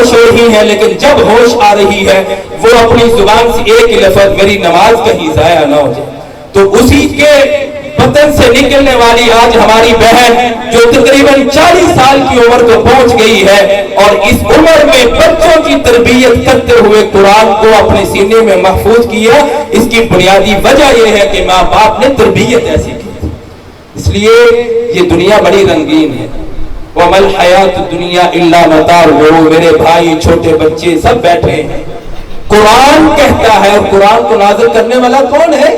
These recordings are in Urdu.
ہوش ہو رہی ہیں لیکن جب ہوش آ رہی ہے وہ اپنی زبان سے ایک لفظ میری نماز کہیں ضائع نہ ہو جائے. تو اسی کے وطن سے نکلنے والی آج ہماری بہن جو تقریباً 40 سال کی عمر کو پہنچ گئی ہے اور اس عمر میں بچوں کی تربیت کرتے ہوئے قرآن کو اپنے سینے میں محفوظ کیا، اس کی بنیادی وجہ یہ ہے کہ ماں باپ نے تربیت ایسی کی. اس لیے یہ دنیا بڑی رنگین ہے. وَمَا الْحَيَاةُ الدُّنْيَا إِلَّا مَتَاعُ الْغُرُورِ. میرے بھائی، چھوٹے بچے سب بیٹھے ہیں. قرآن کہتا ہے، اور قرآن کو نازل کرنے والا کون ہے؟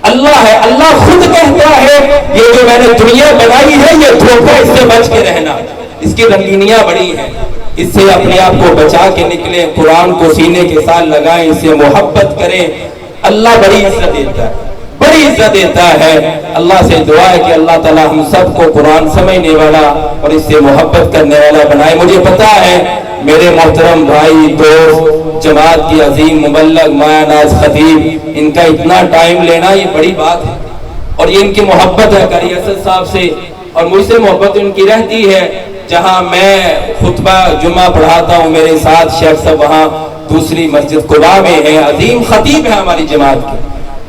اللہ ہے. اللہ خود کہتا ہے یہ جو میں نے دنیا بنائی ہے یہ دھوکہ، اس سے بچ کے رہنا. اس کی رنگینیاں بڑی ہیں، اس سے اپنے آپ کو بچا کے نکلیں. قرآن کو سینے کے ساتھ لگائیں، اس سے محبت کریں. اللہ بڑی عزت دیتا ہے، بڑی عزت دیتا ہے. اللہ سے دعا ہے کہ اللہ تعالی ہم سب کو قرآن سمجھنے والا اور اس سے محبت کرنے والا بنائے. مجھے پتا ہے میرے محترم بھائی، دوست، جماعت کی عظیم مبلغ مایا ناز خطیب، ان کا اتنا ٹائم لینا یہ بڑی بات ہے، اور یہ ان کی محبت ہے قاری اسد صاحب سے، اور مجھ سے محبت ان کی رہتی ہے. جہاں میں خطبہ جمعہ پڑھاتا ہوں میرے ساتھ شیخ صاحب وہاں دوسری مسجد قباء میں ہیں، عظیم خطیب ہے ہماری جماعت کے،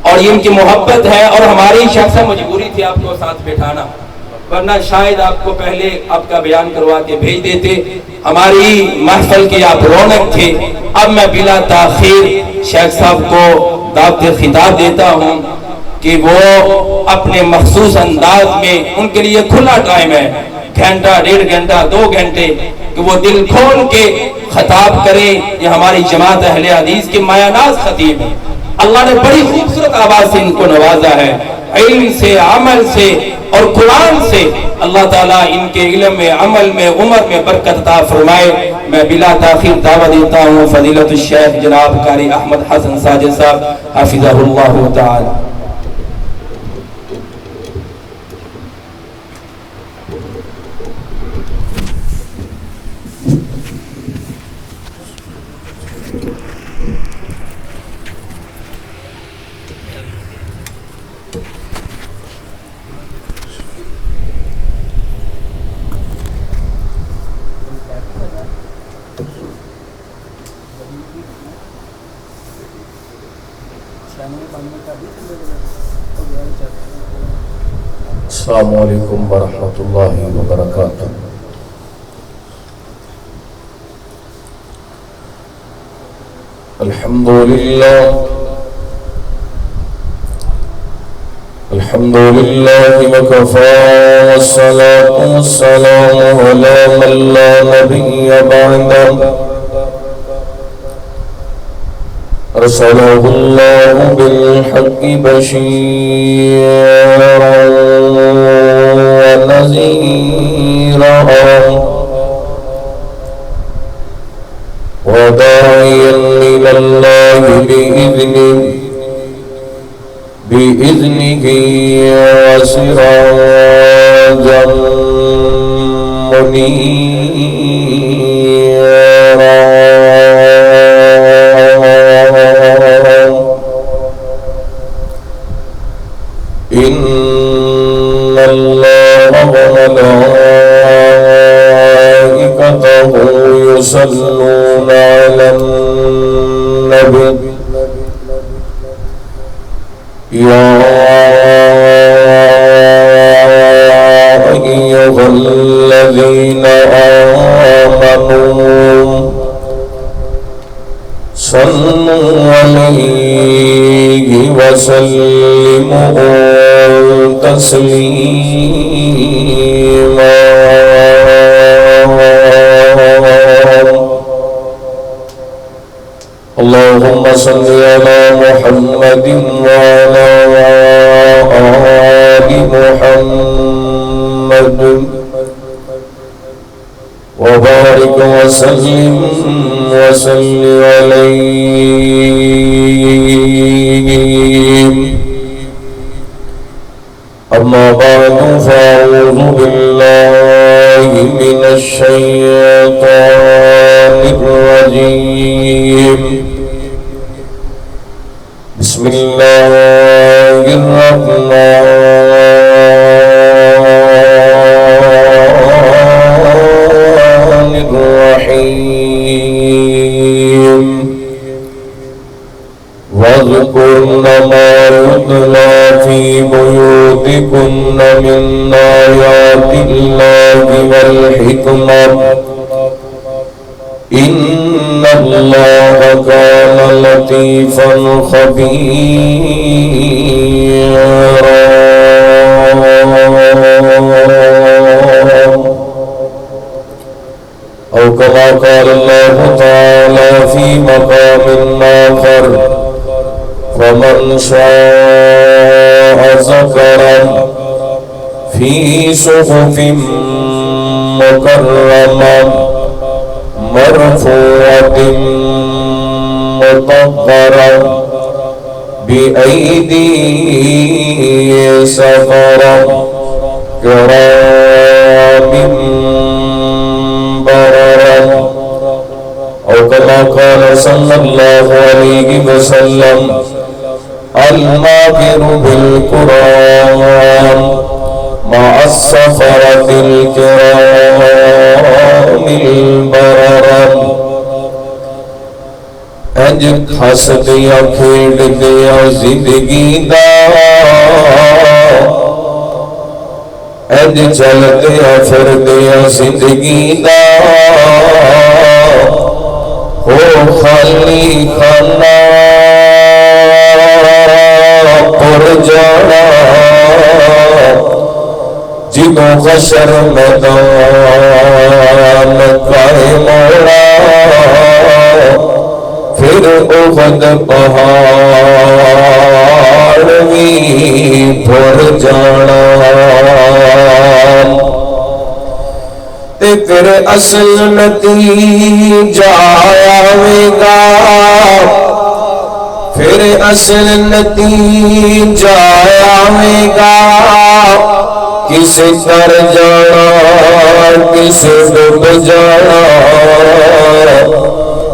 اور یہ ان کی محبت ہے. اور ہماری شیخ صاحب مجبوری تھی آپ کو ساتھ بٹھانا، ورنہ شاید آپ کو پہلے آپ کا بیان کروا کے بھیج دیتے. ہماری محفل کی آپ رونق تھے. اب میں بلا تاخیر شیخ صاحب کو دعوت خطاب دیتا ہوں کہ وہ اپنے مخصوص انداز میں، ان کے لیے کھلا ٹائم ہے، گھنٹہ، 1.5 گھنٹہ، 2 گھنٹے، کہ وہ دل کھول کے خطاب کریں. یہ ہماری جماعت اہل حدیث کے مایا ناز خطیب ہیں. اللہ نے بڑی خوبصورت آواز سے ان کو نوازا ہے، علم سے، عمل سے اور قرآن سے. اللہ تعالیٰ ان کے علم میں، عمل میں، عمر میں برکت عطا فرمائے. میں بلا تاخیر دعوت دیتا ہوں فضیلت الشیخ جناب قاری احمد حسن ساجد صاحب حفظہ اللہ تعالی. السلام علیکم ورحمۃ اللہ وبرکاتہ. الحمد للہ وکفى والصلاة والسلام علی من لا نبی بعدہ رسله اللہ بالحق بشیرا ونذیرا وداعیا إلی اللہ بإذنه وسراجا منيرا. إن الله وملائكته يصلون على النبي يا أيها الذين آمنوا صلوا عليه وسلموا تسليما. اللهم صل على محمد وعلى آل محمد وبارك وسلم عليه. أما بعد فأعوذ بالله من الشيطان الرجيم. بسم الله الرحمن الرحيم. واذكرن ما يتلى في بيوتكن من آيات الله والحكمة إن الله كان لطيفا خبيرا أو كما قال الله تعالى في مقام آخر فمن شاء ذكره في صحف مكرمة مرفوعة مطهرة بأيدي سفرة كرام بررة أو كما قال صلى الله عليه وسلم الماهر بالقرآن مع السفرة الكرام البررة انج ہسدیاں کھیڈدیاں زندگی دا انج چلدیاں پھردیاں زندگی دا ہو خالی خانہ پر جانا جدوں حشر میدان کائے مولا پھر احد پہاڑ بھی بھر جانا تے پھر اصل نتیجہ آئے گا پھر اصل نتیجہ آئے گا کسے کر جانا کسے ڈوب جانا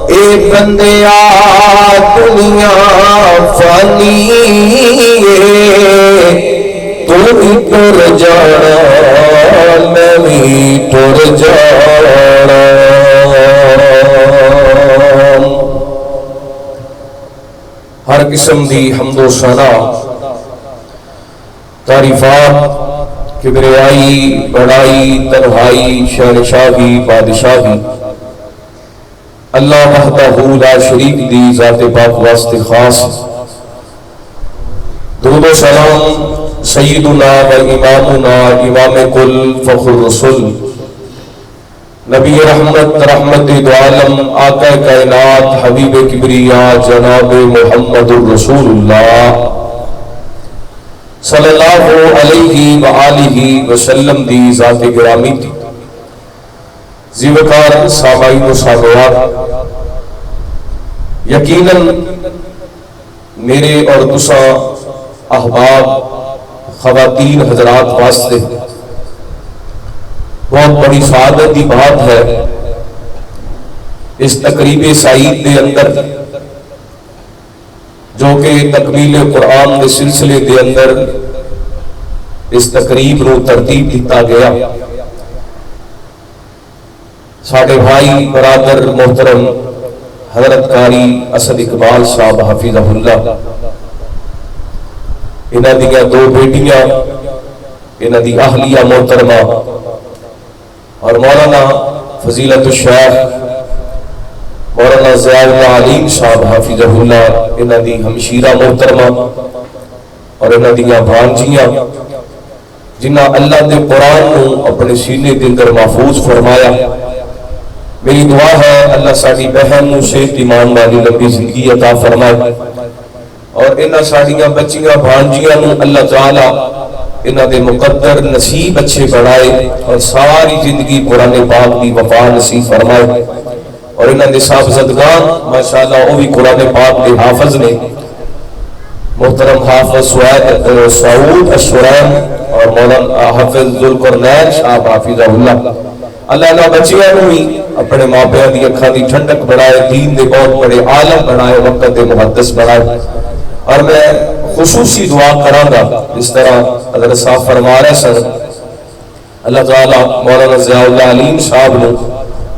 اے بندیا دنیا فانی تو بھی ٹر جانا میں بھی ٹر جانا ہر قسم دی حمد و ثنا تعریفات کبریائی بڑائی تنہائی شہنشاہی بادشاہی اللہ وحدہ لا شریک دی ذات پاک واسطے خاص درود و سلام سیدنا و امامنا امام کل فخر الرسل نبی رحمت رحمت دو عالم آقا کائنات حبیب کبریا جناب محمد الرسول اللہ صلی اللہ علیہ وآلہ وسلم دی ذات گرامی تھی زیوکار سامعین و سامعات یقیناً میرے اور تسا احباب خواتین حضرات واسطے بہت بڑی سعادت کی بات ہے اس تقریب سعید دے اندر جو کہ تکمیل قرآن کے سلسلے دے اندر اس تقریب نو ترتیب دیتا گیا ساڑھے بھائی برادر محترم حضرت قاری اسد اقبال صاحب حفظہ اللہ انہاں دیاں دو بیٹیاں انہاں دی اہلیہ محترمہ اور مولانا فضیلت الشیخ مولانا ضیاء اللہ علیم صاحب حفظہ اللہ انہاں دی ہمشیرہ محترمہ اور انہاں دیاں بھانجیاں جنہ اللہ دے قرآن نو اپنے سینے دے اندر محفوظ فرمایا میری دعا ہے اللہ ساڑی بہن نو صحت ایمان والی لمبی زندگی عطا فرمائے اور انہاں ساڑیاں بچیاں بھانجیاں نو اللہ تعالی انہاں دے مقدر نصیب اچھے بڑھائے اور ساری زندگی قرآن پاک دی وفا نصیب فرمائے اور انہاں دے صاحبزدگان ماشاءاللہ وہ بھی قرآن پاک دے حافظ نے محترم حافظ سعود الشرائم اور مولانا حافظ ذوالقرنین صاحب حافظہ اللہ اللہ نے بچیاں بھی اپنے ماں پیوں دی اکھاں دی ٹھنڈک بڑھائے دین دے بہت بڑے عالم بنائے وقت دے محدث بنائے اور میں خصوصی دعا کراں گا اس طرح حضرت صاحب فرما رہے سن اللہ تعالی مولانا ضیاء اللہ علیم صاحب نے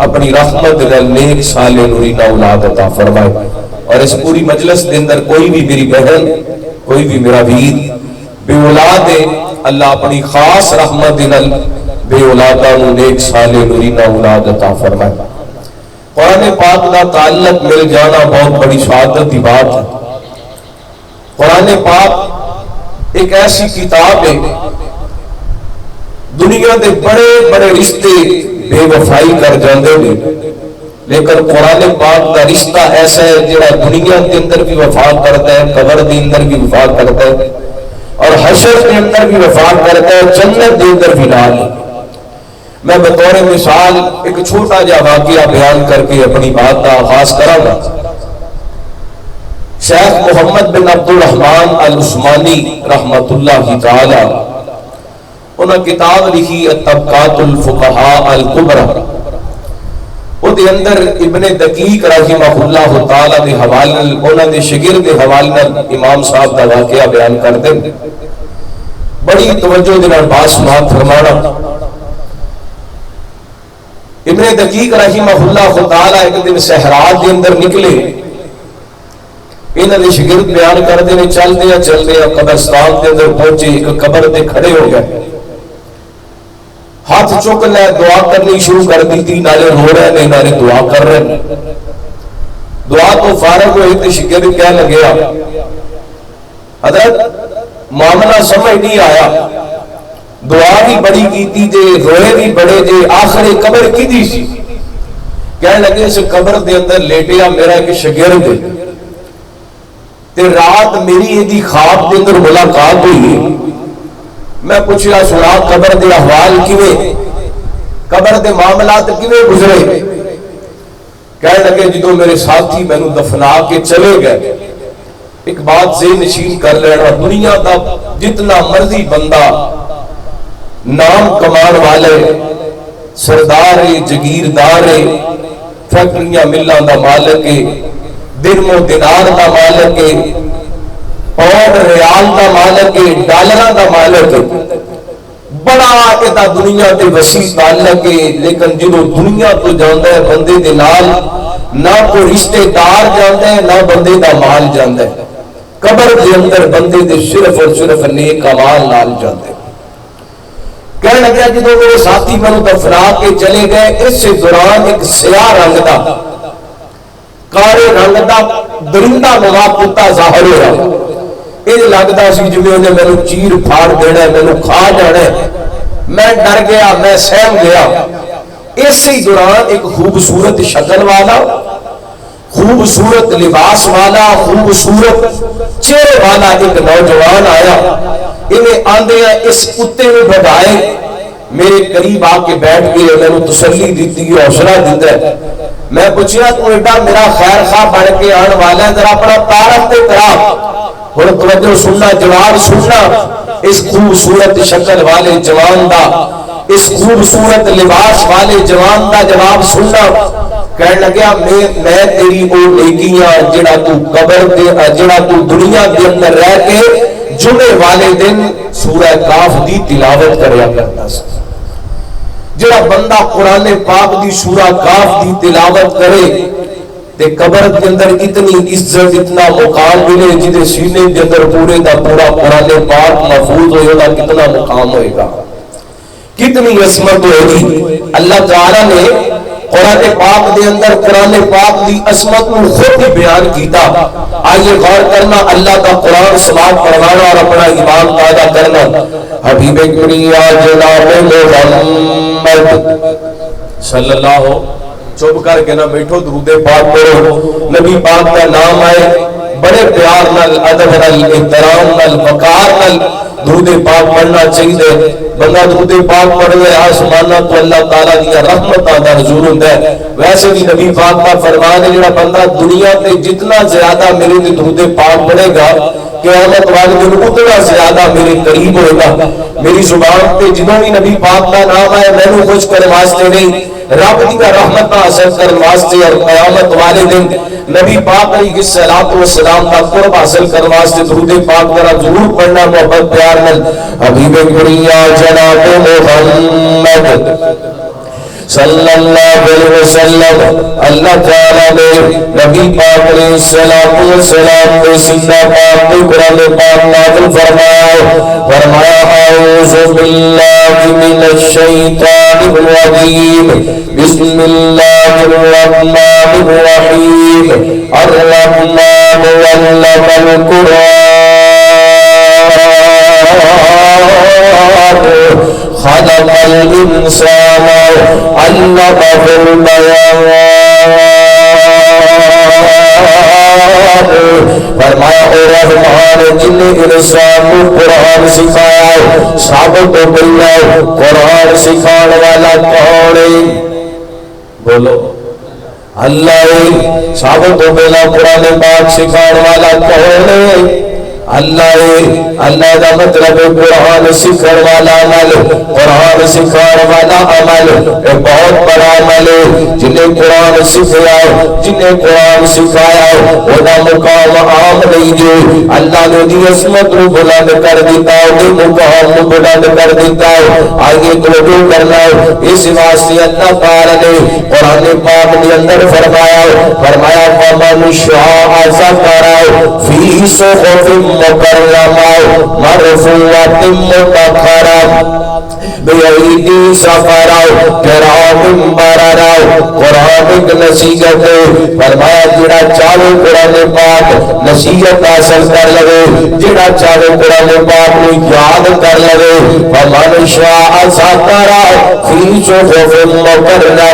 اپنی رحمت دل نیک صالح نورینہ اولاد عطا فرمائے اور اس پوری مجلس کے اندر کوئی بھی میری بہن کوئی بھی میرا بھیر بے اولاد ہے، اللہ اپنی خاص رحمت نال بے اولاداں نوں نیک صالح نورینہ اولاد عطا فرمائے۔ قرآن پاک کا تعلق مل جانا بہت بڑی سعادت کی بات ہے۔ قرآن پاک ایک ایسی کتاب ہے، دنیا کے بڑے بڑے رشتے بے وفائی کر جاندے ہیں، لیکن قرآن پاک کا رشتہ ایسا ہے جڑا دنیا کے اندر بھی وفا کرتا ہے، قبر کے اندر بھی وفا کرتا ہے، اور حشر کے اندر بھی وفا کرتا ہے، جنت کے اندر بھی نال ہے۔ میں بطور مثال ایک چھوٹا جا واقعہ بیان کر کے اپنی بات کا آغاز کروں گا۔ شیخ محمد بن عبد الرحمن العثمانی رحمت اللہ تعالی انہوں نے کتاب لکھی طبقات الفقہاء الکبریٰ، وہ دے اندر ابن دقیق رحمہ اللہ تعالی دے حوالے انہوں نے شاگرد دے حوالے امام صاحب دا واقعہ بیان کرتے ہیں، بڑی توجہ دے نال بات سماعت فرمانا۔ ابن دقیق رحمہ اللہ تعالی ایک دن صحرا کے اندر نکلے، انہوں نے شاگرد بیان کرتے ہیں چلتے قبرستان کے اندر پہنچے، ایک قبر تے کھڑے ہو گئے، ہاتھ چک لے دعا کرنی شروع کر دی تھی، نالے رو رہے ہیں نالے دعا کر رہے ہیں۔ دعا تو فارغ ہوئی تو شاگرد کہنے لگیا حضرت معاملہ سمجھ نہیں آیا، دعا بھی بڑی کیتی جے، روئے بھی بڑے جے، آخر قبر کی دی سی؟ کہنے لگے اس قبر دے اندر لیٹیا میرا ایک شاگرد ہے، تے رات میری یہ خواب دے اندر ملاقات ہوئی ہے، میں پوچھا سنا قبر دے احوال کیویں، قبر دے معاملات کیویں گزرے؟ کہنے لگے جدوں میرے ساتھی مینوں دفنا کے چلے گئے، ایک بات ذہن نشین کر لینا، دنیا دا جتنا مرضی بندہ نام کمان والے سردار جگیردار فیکٹریاں ملاں دا مالک درم و دینار دا مالک پاؤنڈ ریال دا مالک ڈالراں دا مالک بڑا ادا دنیا دے وسیع تعلق ہے، لیکن جدوں دنیا تو جاندا ہے بندے دے نال نہ کوئی رشتے دار جاندا ہے نہ بندے دا مال جاندا ہے، قبر دے اندر بندے دے صرف اور صرف نیک اعمال نال جاندا ہے۔ کہنے لگا جدوں میرے ساتھی مینوں دفنا کے چلے گئے، اس سے دوران ایک سیاہ رنگ دا کالے رنگ دا درندہ نما کتا ظاہر ہوا، یہ لگتا سی جویں انہیں مینوں چیر پھاڑ دینا ہے، مینوں کھا جانا ہے، میں ڈر گیا، میں سہم گیا۔ اسی دوران ایک خوبصورت شکل والا، خوبصورت لباس والا، خوبصورت چہرے والا ایک نوجوان آیا، انہیں آندے اس کتے میں بھگائے میرے قریب آ کے بیٹھ گئے، میں نے تسلی دیتی ہے، حوصلہ دیتا ہے۔ میں پوچھا تو ایڈا میرا خیر خواہ بن کے آنے والا ہے، ذرا اپنا تعارف تے کرا۔ اور توجہ سننا، جواب سننا، اس خوبصورت شکل والے جوان دا، اس خوبصورت لباس والے جوان دا جواب سننا۔ کہنے لگا میں تیری وہ نیکیاں جڑا تو قبر دے جڑا تو دنیا دے اندر رہ کے جمعے والے دن سورہ کاف دی تلاوت کریا کرتا سی، جڑا بندہ قرآن پاک دی سورہ کاف دی تلاوت کرے تے قبر کے اندر اتنی عزت اتنا مقام ملے، جدے سینے کے اندر پورے دا پورا قرآن پاک محفوظ ہوئے گا، کتنا مقام ہوئے گا، کتنی عظمت ہوئے گی۔ اللہ تعالیٰ نے قرآن پاک دے اندر قرآن پاک دی عظمت کو خود ہی بیان کیتا۔ آئیے غور کرنا، اللہ کا قرآن سماعت فرمانا اور اپنا ایمان پیدا کرنا۔ حبیب کبریا جناب محمد صلی اللہ، چپ کر کے نہ بیٹھو، درود پاک پڑھو، نبی پاک کا نام آئے بڑے پیار نال، ادب نال، احترام نال، وقار نال درود پاک پڑھنا چاہیے۔ بندہ درود پاک پڑھ لے آسمانہ تو اللہ تعالیٰ دیا رحمتاں دا نزول ہوندا ہے۔ ویسے بھی نبی پاک کا فرمان ہے جڑا بندہ دنیا تے جتنا زیادہ میرے تے درود پاک پڑھے گا، قیامت والے دن اتنا زیادہ میرے قریب ہوئے گا۔ میری زبان تے جدوں بھی نبی پاک کا نام آئے مینوں خوش کرنے واسطے نہیں، رب دی رحمت حاصل کرنے واسطے، اور قیامت والے دن نبی پاک علیہ الصلوۃ والسلام کا قرب حاصل کرنے واسطے درود پاک ذرا ضرور پڑھنا محبت پیار نال۔ حبیب کبریا جناب محمد صلی اللہ علیہ وسلم اللہ تعالیٰ نے نبی پاک علیہ السلام کو سینہ پاک کو قرآن پاک نازل فرمایا اعوذ باللہ من الشیطان الرجیم بسم اللہ الرحمن الرحیم الرحمن علم القرآن خلق الانسان علمه البیان فرمایا اے رحمان جن نے انسان کو قرآن سکھایا ثابت ہو گئی قرآن سکھانے والا کون ہے؟ بولو اللہ ہے۔ ثابت ہو گیا قرآن پاک سکھانے والا کون ہے؟ اللہ ہے۔ اللہ کا مطلب قرآن سکھانے والا عمل، قرآن سکھانے والا عمل ایک بہت بڑا عمل ہے۔ جنہیں قرآن سکھایا، جنہیں قرآن سکھایا وہ مقام عام نہیں جو اللہ نے دی عظمت کو بلند کر دیتا ہے، وہ مقام کو بلند کر دیتا ہے۔ آگے توجہ کرنا ہے، اس واسطے اللہ تعالی نے قرآن پاک کے اندر فرمایا فمن شاء ذکرہ فی صحف مکرمہ مرفوعۃ مطہرہ بِأَیْدِی سَفَرَہ کِرَامٍ بَرَرَہ۔ قرآن ایک نصیحت ہے، فرمایا جڑا چاہے قرآن پاک نصیحت حاصل کر لے، جڑا چاہے قرآن پاک کو یاد کر لے، فمن شاء ذکرہ فی صحف مکرمہ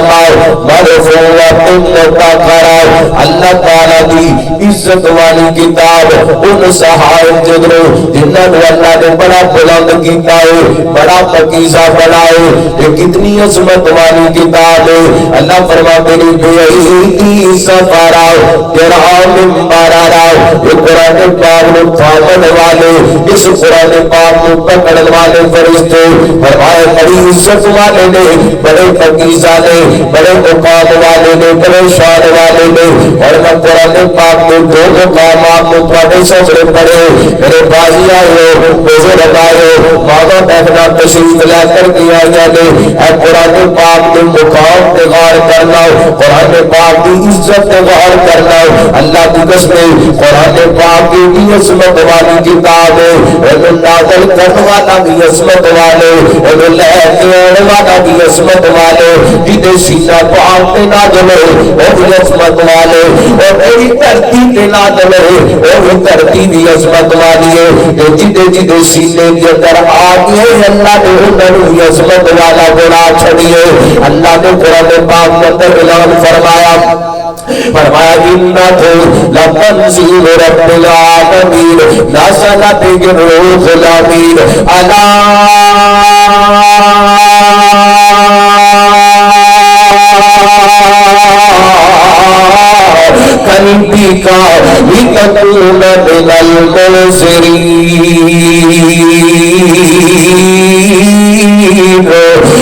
مرفوعۃ مطہرہ۔ اللہ تعالیٰ دی عزت والی کتاب ان صحائف جدرو جنہاں کو اللہ نے بڑا بلند کیتا ہے، بڑا پکیزہ بنائے، یہ کتنی عظمت والی کتاب ہے۔ اللہ فرماتے ہیں بِأَیْدِی سَفَرَہ کِرَامٍ بَرَرَہ۔ یہ قرآن پاک کو تھامنے والے، اس قرآن پاک کو پکڑنے والے فرشتے فرمائے بڑی عزت والے نے، بڑے پکیزہ نے، بڑے مقام والے نے، بڑے شان والے نے۔ اور میں قرآن پاک میں دو مقامات کو تھوڑے سامنے پڑھے میرے بھائی آئے بزرگ آئے ماما بہنا تشریف لے کر دیا جانے اے قرآن پاک کے مقام پہ غور کرنا، قرآن پاک کی عزت پہ غور کرنا۔ اللہ کی قسم قرآن پاک کی عظمت والی کتاب ہے، نازل کرنے والا بھی عظمت والے، لے کے آنے والا بھی عظمت والے، جدے سینہ پاک پہ نازل ہے وہ بھی عظمت والے، اور میری دھرتی پہ نازل ہے وہ بھی دھرتی بھی عظمت والی ہے۔ جدے جدے سینے کے اندر آگے اللہ نے انہوں عظمت والا بنا چھڑیے۔ اللہ نے قرآن پاک کے اندر اعلان فرمایا انکو لتنزیل رب العالمین نزل به الروح الامین علی قلبک لتکون من المنذرین۔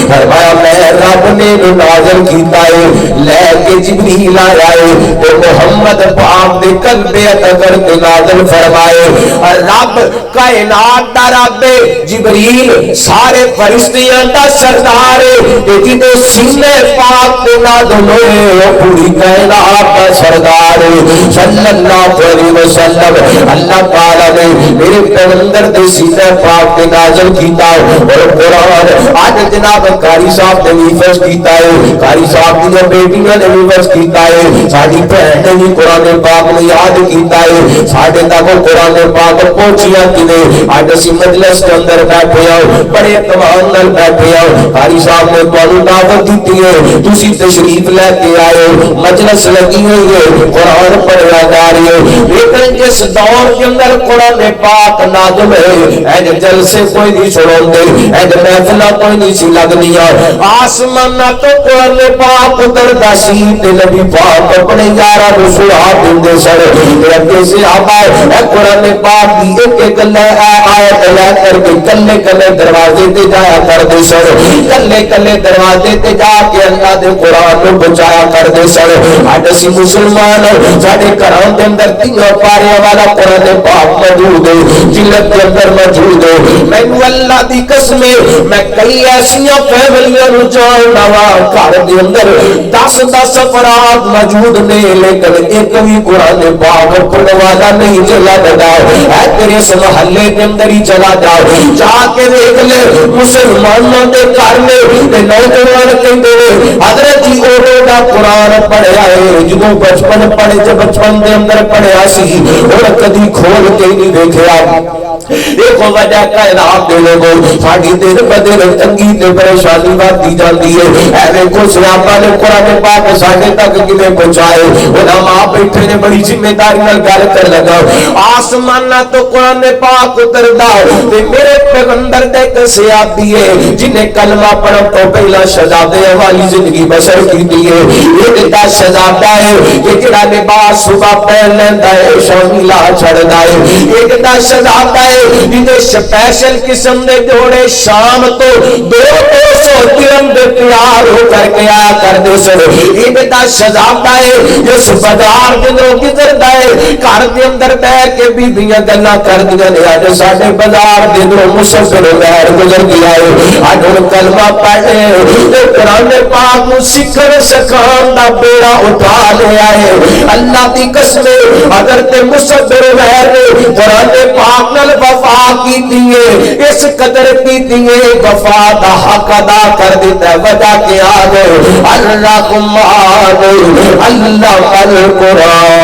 فرمایا میں رب نے نازل کیتا ہے لے کے جبریل آیا ہے وہ محمد پاک دے قلب اطہر تے نازل فرمائے۔ اور رب کائنات دا رب جبریل سارے فرشتیاں دا سردار ہے، جدے سینے پاک تے نازل ہوئے وہ پوری کائنات دا سردار ہے صلی اللہ علیہ وسلم۔ اللہ تعالی نے میرے پیغمبر دے سینے پاک تے نازل کیتا اور قرآن آج جناب قاری صاحب نے بھی فرض کیتا ہے، قاری صاحب کی بیٹیاں نے بھی فرض کیتا ہے، ساری بہن نے بھی قرآن پاک نے یاد کیتا ہے، ساڑھے تک قرآن پاک پہنچیا کنے آج اسی مجلس کے اندر بیٹھے آؤ، بڑے اعتماد نال بیٹھے آؤ۔ قاری صاحب نے تمہیں دعوت دیتی ہے، تسی تشریف لے کے آئے، مجلس لگی ہوئی ہے، قرآن پڑھا جا رہی ہے، لیکن جس دور کے اندر قرآن پاک نازل ہے اج جلسے کوئی نہیں چھوڑتے، اج محفلہ کوئی نہیں سی لگنی، آسمان تو قرآن پاک اتردا سی تے نبی پاک اپنے یارا نو سنا دیندے سن۔ اگے سے آبا قرآن پاک دی ایک ایک آیت لے کر کے کلے کلے دروازے تے جایا کردے سن، کلے کلے دروازے تے جا کے اللہ دے قرآن نو بچایا کردے سن۔ اج اسی مسلمان ساڈے گھراں دے اندر تیاں پاریاں والا قرآن پاک موجود ہے، جلد کے اندر موجود ہے۔ مینوں اللہ دی قسم میں کئی ایسیاں فیملیاں نوں جاندا وا گھر دے اندر 10 افراد موجود نے لیکن ایک بھی قرآن پاک پڑھنے والا نہیں چلا بدا ہے۔ تیرے اس محلے کے اندر ہی چلا جاؤ، جا کے دیکھ لے مسلمانوں کے گھر میں نوجوان کہتے ہیں حضرت جی اوڈو دا قرآن پڑھیا ہے، جدوں بچپن پڑھے جب بچپن دے اندر پڑھیا سی اور کدی کھول کے نہیں دیکھا۔ دیکھو وجہ کائنات دے لوگوں ساڈی دن بدن تنگی تے پریشانی بڑھتی جاندی ہے۔ اے دیکھو سیاپا نے قرآن پاک ساڈے تک کیویں پہنچائے، علماء بیٹھے نے بڑی ذمہ داری نال گل کر لگا۔ آسمان تو قرآن پاک اتردا تے میرے پیغمبر دے کسے آتی ہے جنہیں کلمہ پڑھن تو پہلا شہزادے والی زندگی بسر کیتی ہے۔ ایک دا شہزادہ ہے کہ جڑا لباس صبح پہن لیندا ہے شامی لا چھڑدا ہے۔ ایک دا شہزادہ ہے جنہیں سپیشل قسم دے جوڑے شام تو 200 درہم دے تیار ہو کر کے آیا کردے سن۔ ایک دا شہزادہ ہے جس بازار جدوں گزردا ہے گھر دے اندر بیٹھ کے بیبیاں گلاں کردیاں نے اج ساڈے بازار دے اندر مسافر غیر گزر گیا ہے، اج ہن کلمہ پڑھے تے قرآن پاک نوں سکھن سکھان دا بیڑا اٹھا لیا ہے۔ اللہ دی قسم اگر تے مسافر غیر نے قرآن پاک نال وفا کیتی ہے، اس قدر کیتی ہے وفا دا حق ادا کر دیتا ہے۔ وجہ کیا ہے الرحمن اللہ القرآن۔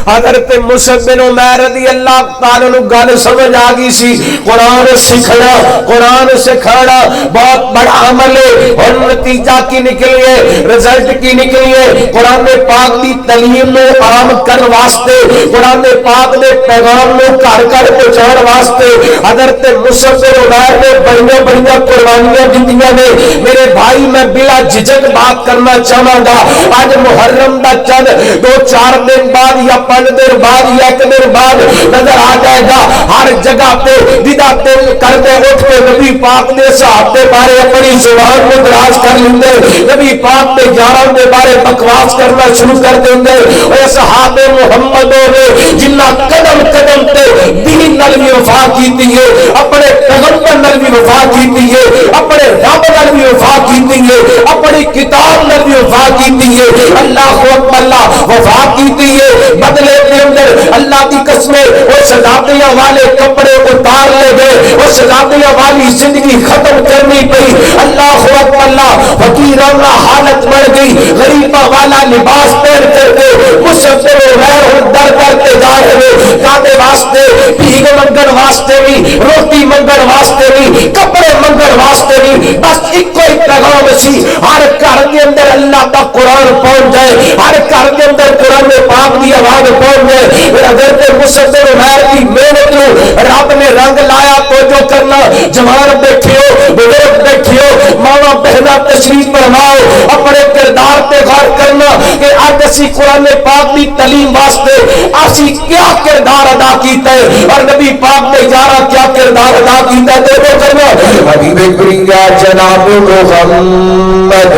حضرت مصعب عمیر رضی اللہ تعالیٰ عنہ گل سمجھ آ گئی سی قرآن سکھنا قرآن سکھانا بہت بڑا عمل ہے، اور نتیجہ کی نکلی ہے، رزلٹ کی نکلی ہے قرآن پاک دی تعلیم میں عام کرن واسطے، قرآن پاک دے پیغام میں گھر گھر پہنچان واسطے حضرت مصعب عمیر نے بڑیاں بڑیاں قربانیاں دتیاں نے۔ میرے بھائی میں بلا جھجک بات کرنا چاہوں گا، آج محرم دا چند 2-4 دن بعد یا 5 دن بعد یا 1 دن بعد نظر آ جائے گا ہر جگہ پہ دیدہ دل کردے اٹھ کے نبی پاک نے صحابے بارے اپنی زبان میں دراز کر لیندے، نبی پاک نے یاراں دے بارے بکواس کرنا شروع کر دیندے۔ اور صحابے محمد نے جنہ قدم قدم تے دین نال بھی وفا کیتی ہے، اپنے پیغمبر نال بھی وفا کیتی ہے، اپنے رب نال بھی وفا کیتی ہے، اپنی کتاب نال بھی وفا کیتی ہے۔ اللہ اکبر، اللہ وفا کیتی ہے، بدلے کے اندر اللہ کی قسم وہ شہزادیاں والے کپڑے اتار لے گئے، وہ شہزادیاں والی زندگی ختم کرنی پئی۔ اللہ اکبر، اللہ فقیرانہ حالت بڑھ گئی، غریباں والا لباس پہن کر کے مسافر غیر در در کے جا رہے، کانے واسطے بھیگ منگن واسطے بھی، روٹی منگن واسطے بھی، کپڑے منگن واسطے بھی، بس ایک کوئی پیغام سی ہر گھر کے اندر اللہ کا قرآن پہنچ جائے، ہر گھر کے اندر قرآن پاک کی آواز پہنچ جائے۔ حضرت مصعب عمیر کی محنت نو رب نے رنگ لایا۔ تو جو کرنا جوان بیٹھے ہو، بزرگ بیٹھے ہو، ماواں بہناں تشریف فرماؤ، اپنے کردار پہ غور کرنا کہ آج اسی قرآن پاک کی تعلیم واسطے اسی کیا کردار ادا کیتا ہے اور نبی پاک نے یارا کیا کردار ادا کیتا ہے۔ دیکھو کرنا حبیب کریم جناب محمد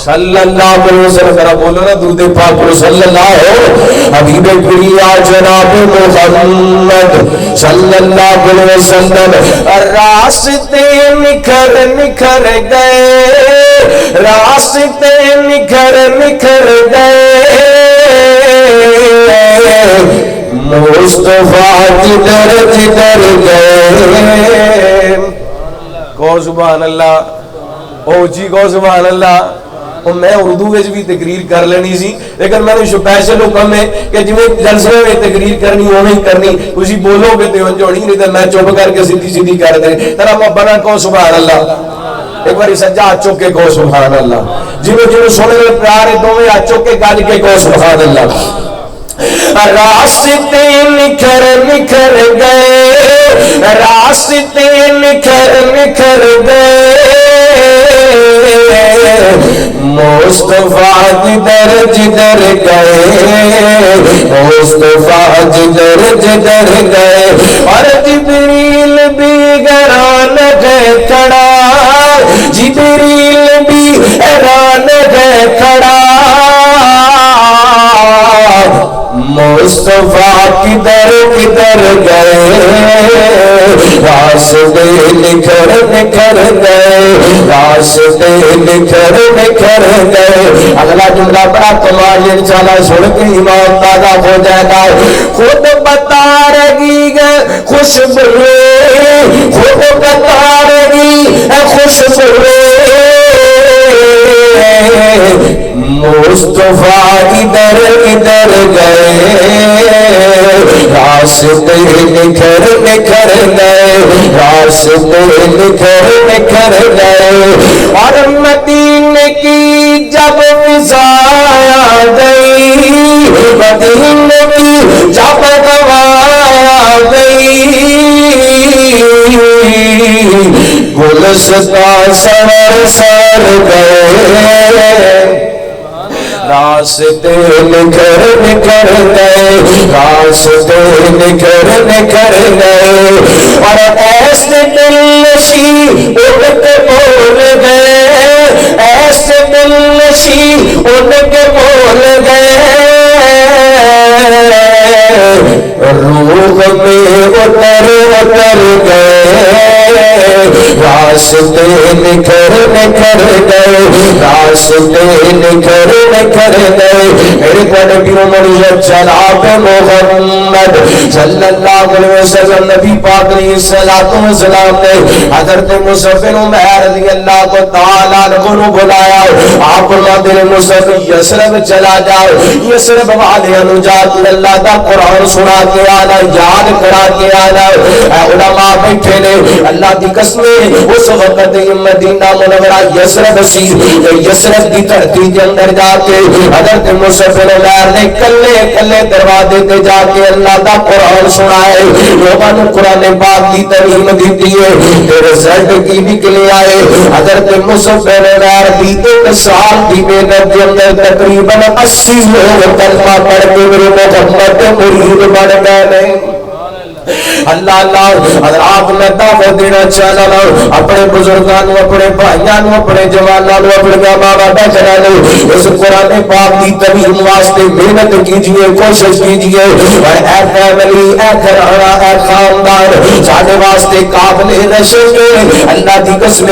صلی اللہ علیہ وسلم، ذرا بولو نا درود پاک صلی اللہ حبیب کریم جناب محمد صلی اللہ علیہ وسلم۔ راستے نکھر نکھر گئے، راستے نکھر نکھر گئے، مصطفیٰ جدھر جدھر گئے۔ کو سبحان اللہ، او جی کو سبحان اللہ۔ میں اردو وچ بھی تقریر کر لینی سی لیکن میں نے سپیشل حکم ہے کہ جویں جلسے میں تقریر کرنی اوویں کرنی، تسی بولو گے تے انج ہونی، نہیں تے میں چپ کر کے سیدھی سیدھی کر دے۔ ترا بنا کو سبحان اللہ، ایک باری سجا ہاتھ چک کے کو سبحان اللہ، جنوں جنوں سنے پیار ہے دوویں ہاتھ چک کے گج کے کو سبحان اللہ۔ راستے نکھر نکھر گئے، راستے نکھر نکھر گئے، مصطفیٰ جدھر جدھر گئے، مصطفیٰ جدھر جدھر گئے، اور جبریل بھی گران گئے کھڑا، جبریل بھی حیران ہے کھڑا مصطفیٰ کدھر کدھر گئے راستے نکھر نکھر گئے راستے نکھر نکھر گئے اگلا جملہ بڑا کمال انشاءاللہ سن کے ایمان تازہ ہو جائے گا خود بتا رہی ہے خوشبو خود بتا رہی ہے خوشبو مصطفیٰ ادھر ادھر گئے راستے نکھر نکھر گئے راستے نکھر نکھر گئے اور مدینے کی جب فضا گئی مدینے کی جب ہوا گئی گلستان سر سر گئے راستے نکھر نکھر گئے راستے نکھر نکھر گئے اور ایسے دل نشی اڑ کے بول گئے ایسے دل نشی اڑ کے بول گئے روح میں اتر اتر گئے راستے نکھر نکھر گئے راستے نکھر نکھر گئے میرے نبی مرید جناب محمد صلی اللہ علیہ وسلم نبی پاک علیہ الصلوۃ والسلام نے حضرت مصعب بن عمیر رضی اللہ تعالی عنہ کو بلایا آپ مدینے مصطفی یثرب چلا جاؤ یثرب والے نو جا کے اللہ دا قرآن سنا کے آنا یاد کرا کے آنا علماء بیٹھے نے اللہ دی قسم اس وقت مدینہ منورہ یثرب سی یثرب کی دھرتی کے اندر جا کے حضرت مصعب بن عمیر نے کلے کلے دروازے تے جا کے اللہ دا قرآن سنائے لوگوں نے قرآن پاک کی تعلیم دیتی ہے رزلٹ کی نکلے آئے حضرت مصعب بن عمیر بھی ایک سال کی محنت کے اندر تقریباً 80 لوگ کلمہ پڑھ کے میرے محمد مرید بن گئے اللہ اللہ اگر آپ نے دعوت دینا چاہنا لو اپنے بزرگانوں اپنے بھائیانوں اپنے جوانانوں اپنے ماں باپ چلا لو اس قرآن پاک کی تعلیم واسطے محنت کیجئے کوشش کیجئے اور اے فیملی اے گھرانا اے خاندان سارے واسطے قابل رشک اللہ کی قسم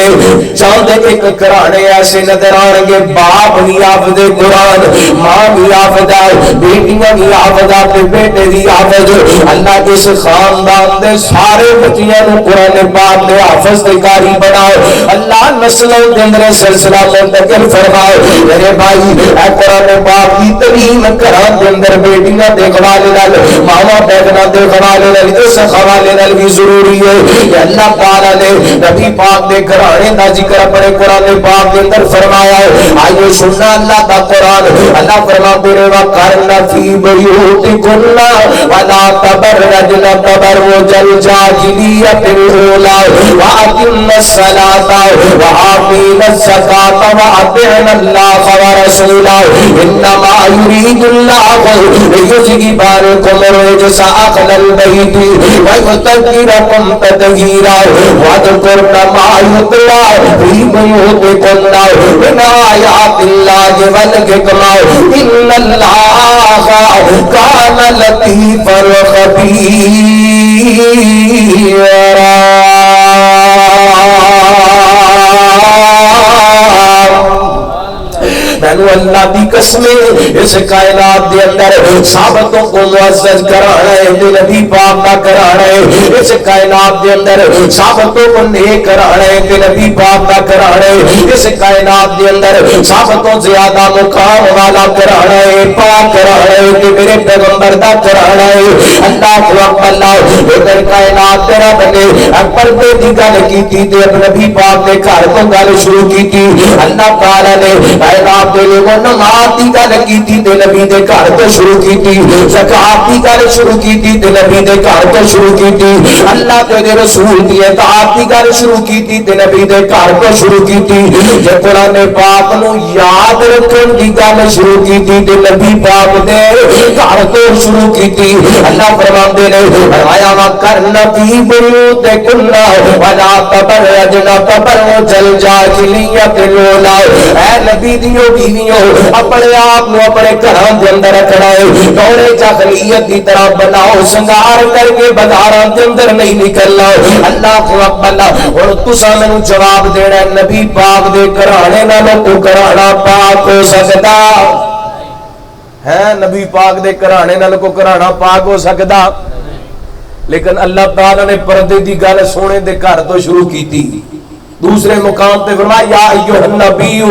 چاند ایک گھرانے ایسے نظر آئیں گے باپ بھی حافظ قرآن ماں بھی حافظ بیٹیاں بھی حافظ بیٹے بھی حافظ اللہ کے خاندان دے سارے بچیاں نو قرآن پاک دے حافظ تے قاری بناؤ اللہ نسلوں دے اندر سلسلہ منتقل فرمائے میرے بھائی اے قرآن پاک کی تعلیم گھراں دے اندر بیٹیاں دے حوالے نال ماواں بہناں دے حوالے نال اس حوالے نال بھی ضروری ہے کہ اللہ تعالی نے نبی پاک دے گھرانے دا ذکر اپنے قرآن پاک دے اندر فرمایا ہے آئیے سننا اللہ دا قرآن اللہ فرماتے ہیں وَقَرْنَ فِي بُيُوتِكُنَّ وَلَا تَبَرَّجْنَ تبرج الجاهلية الأولى وأقمنا الصلاة وآتينا الزكاة وأطعنا الله ورسوله إنما يريد الله ليذهب عنكم الرجس أهل البيت ويطهركم تطهيرا واذكرن ما يتلى في بيوتكن من آيات الله والحكمة إن الله كان لطيفا خبيرا مینو اللہ دی قسم اس کائنات دے اندر صحابتوں کو معزز کرانا ہے نبی پاک کا کرانا ہے اس کائنات دے اندر صحابتوں کو نیک کرانا ہے نبی پاک کا کرانا ہے اس کائنات دے اندر صحابتوں زیادہ مقام والا کرانا ہے پاک کرانا ہے میرے پیغمبر دا کرانا ہے اللہ اکبر اللہ ادھر کائنات تیرا بنے اکبر پہ دی گل کی تھی نبی پاک نے گھر کو گل شروع کی تھی اللہ تعالی نے کائنات دے جب نماز کی گل کی نبی دے گھر تو شروع کی، زکات کی گل شروع کی نبی دے گھر تو شروع کی، اللہ کے رسول کی اطاعت کی گل شروع کی نبی دے گھر تو شروع کی، جب قرآن پاک نو یاد رکھن کی گل شروع کی نبی پاک دے گھر تو شروع کی۔ اللہ فرماندے نے فرمایا وَقَرْنَ فِي بُيُوتِكُنَّ وَلَا تَبَرَّجْنَ تَبَرُّجَ الْجَاهِلِيَّةِ الْأُولَىٰ، اے نبی دیو بیویوں اپنے آپ کو اپنے گھراں دے اندر رکھنا ہے، دور جاہلیت کی طرح بناؤ سنگار کر کے بازاراں دے اندر نہیں نکلنا۔ اللہ اکبر، اور تساں مینوں جواب دینا نبی پاک دے گھرانے نالوں کو گھرانا پاک ہو سکدا ہے؟ نبی پاک دے گھرانے نال کو گھرانا پاک ہو سکدا؟ لیکن اللہ تعالی نے پردے دی گل سونے دے گھر تو شروع کی تھی۔ دوسرے مقام تے فرمایا یا ایھا النبی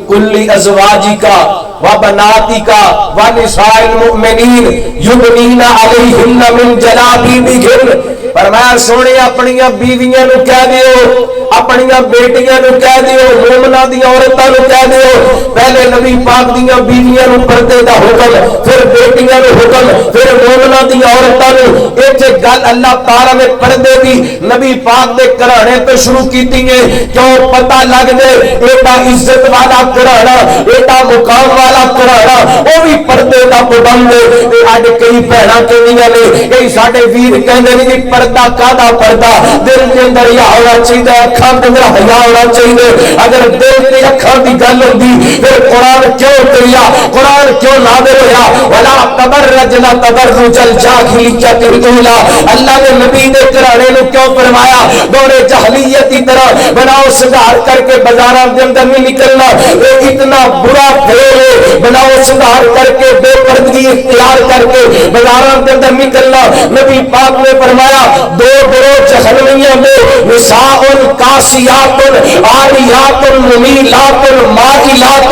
کل ازواجکا وبناتکا ونساء المؤمنین یبنین علیہن من جلابیبہن، فرمایا سونے اپنی بیویاں نو کہہ دیو، اپنی بیٹیاں نو کہہ دیو، مومناں دی عورتاں نو کہہ دیو، پہلے نبی پاک دیاں بیویاں نو پردے دا حکم، پھر بیٹیاں نو حکم، پھر مومناں دی عورتاں نو۔ ایتھے گل اللہ تعالی نے پردے دی نبی پاک دے گھرانے تو شروع کیتی ہے، کیوں پتہ لگ دے ایڈا عزت والا گھرانا، ایڈا مقام والا گھرانا، او بھی پردے دا پابند ہے۔ تے اج کئی بہناں کہندیاں نے، کئی ساڈے ویر کہندے نے کہ پردہ کادا پردہ، دل دے اندر حیا ہونا چاہیے، اکھاں دے اندر حیا ہونا چاہیے۔ اگر دل تے اکھاں دی گل ہوندی پھر قرآن کیوں اتریا، قرآن کیوں نازل ہویا؟ ولا تبرجن تبرج الجاہلیۃ الاولیٰ، اللہ نے نبی دے گھرانے نو کیوں فرمایا دور جاہلیت کی طرح بناؤ سنگار کر کے بازاراں دے اندر نہیں نکلنا؟ یہ اتنا برا فعل ہے، بناؤ سنگار کر کے بے پردگی اختیار کر کے بازاراں دے اندر نکلنا۔ نبی پاک نے فرمایا دو گروہ جہنمیوں میں نساء کاسیات عاریات ممیلات مائلات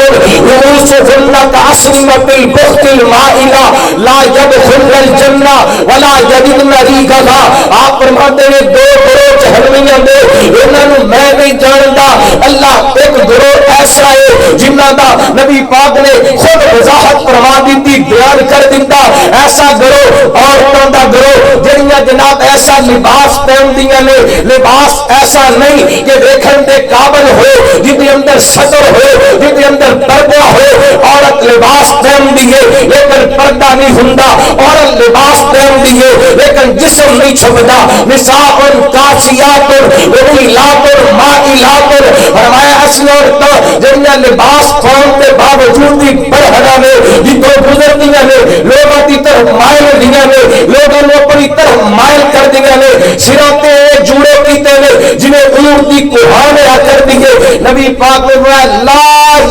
رؤوسهن کأسنمة البخت المائلہ لا يدخلن الجنہ ولا یجدن ریحها۔ آپ فرماتے ہیں دو گروہ جہنمیوں میں، انہاں نوں میں نہیں جاندا، اللہ ایک گروہ ایسا ہے جنہاں دا نبی پاک نے خود وضاحت فرما دیتی، بیان کر دیتا، ایسا گروہ عورتوں دا گروہ جڑیاں جناب ایسا لباس پہندیاں نے، لباس ایسا نہیں کہ دیکھن دے قابل ہو، جن دے اندر سطر ہو، جن دے اندر پردہ ہو۔ عورت لباس پہندی ہے لیکن پردہ نہیں ہوندا، عورت لباس پہندی ہے لیکن جسم نہیں چھپدا۔ نساء کاسیات ممیلات مائلات، فرمایا ایسی عورتاں جنہاں لباس پہننے کے باوجود بھی پڑھنا نے، جتوں گزردیاں نے لوگوں کی طرف مائل ہوندیاں نے، لوگوں نے اپنی طرف مائل کر دیا نے، سراں تے جوڑے کیتے نے جنہیں اونٹ دی کوہاں آ کر دیے۔ نبی پاک نے فرمایا لا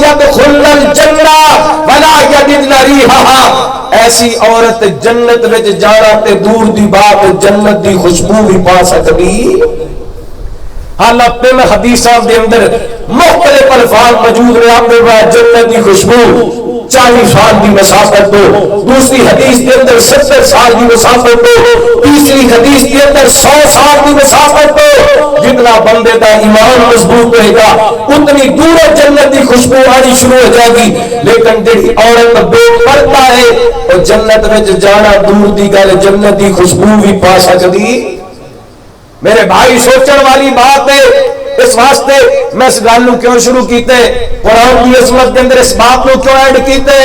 يدخلن الجنہ ولا یجدن ریحها، ایسی عورت جنت وچ جانا تے دور دی بات جنت دی خوشبو بھی پا سکتی۔ حالات میں حدیثاں دے اندر مختلف الفاظ موجود ہیں، آپ نے جنت دی خوشبو 40 سال کی مسافت دو، دوسری حدیث کے اندر 70 سال کی مسافت دو، تیسری حدیث کے اندر 100 سال کی مسافت دو۔ جتنا بندے کا ایمان مضبوط رہے گا اتنی دور جنت کی خوشبو آنی شروع ہو جائے گی۔ لیکن جی عورت بے پردہ ہے اور جنت میں جانا دور دی گل، جنت کی خوشبو بھی پا سکتی۔ میرے بھائی سوچن والی بات ہے، اس واسطے میں اس گل کیوں شروع کیتے، قرآن کی عظمت کے اندر اس بات کو کیوں ایڈ کیتے؟